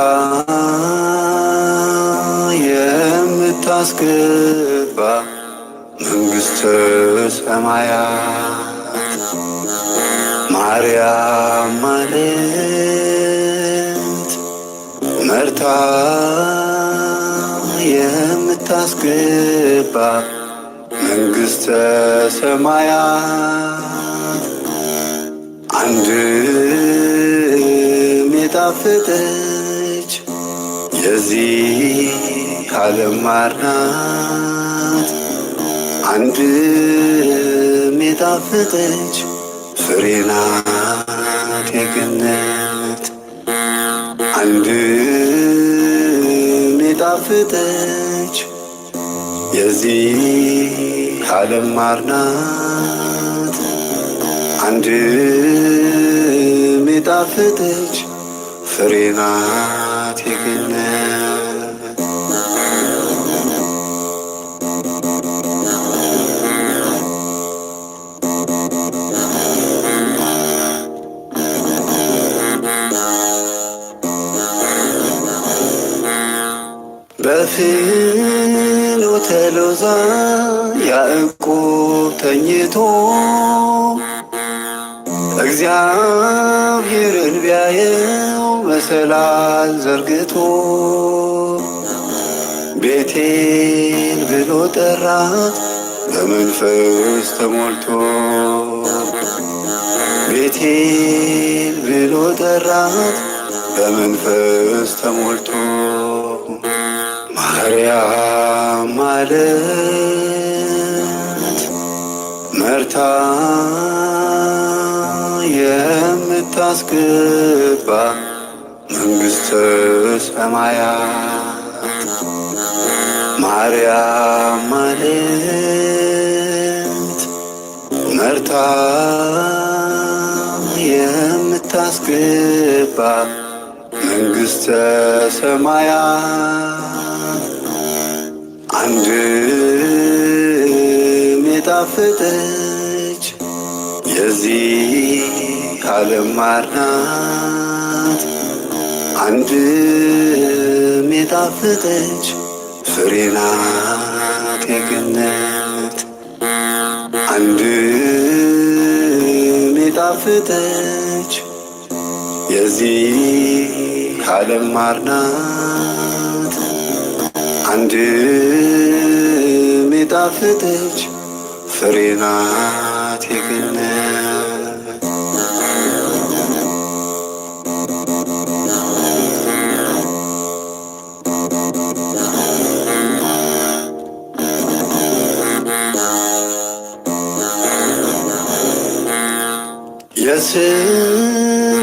የምታስገባ መንግሥተ ሰማያት ማርያም ማለት መርታ የምታስገባ መንግሥተ ሰማያት አንድም የጣፈጠች የዚህ ዓለም ማር ናት። አንድም የጣፈጠች ፍሬ ናት የገነት። አንድም የጣፈጠች የዚህ ዓለም ማር ናት። አንድም የጣፈጠች ፍሬ ናት የገነት። በፍኖተ ሎዛ ያዕቆብ ተኝቶ እግዚአብሔርን ቢያየው መሰላል ዘርግቶ ቤቴል ብሎ ጠራት በመንፈስ ተሞልቶ። ቤቴል ብሎ ጠራት በመንፈስ ተሞልቶ። ማርያም ማለት መርታ የምታስገባ መንግሥተ ሰማያት ማርያም ማለት መርታ የምታስገባ መንግሥተ ሰማያት አንድም የጣፈጠች የዚህ ዓለም ማር ናት። አንድም የጣፈጠች ፍሬ ናት የገነት። አንድም የጣፈጠች የዚህ ዓለም ማር ናት። አንድም የጣፈጠች ፍሬ ናት የገነት።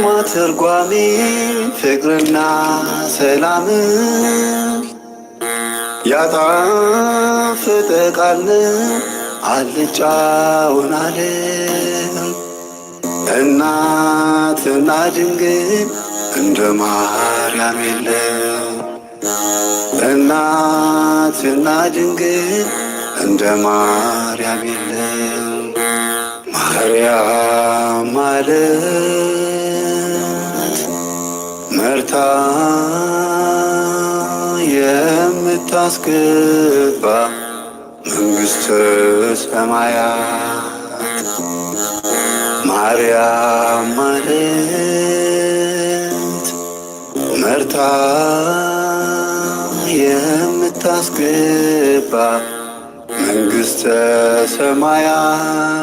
ማተርጓሚ ፍቅርና ሰላም ያጣፈጠ ቃል አልጫውን ዓለም እናትና ድንግል እንደ ማርያም የለም። እናትና ድንግል እንደ ማርያም የለም። ማርያም ማለት መርታ የምታስገባ መንግሥተ ሰማያት። ማርያም ማለት መርታ የምታስገባ መንግሥተ ሰማያት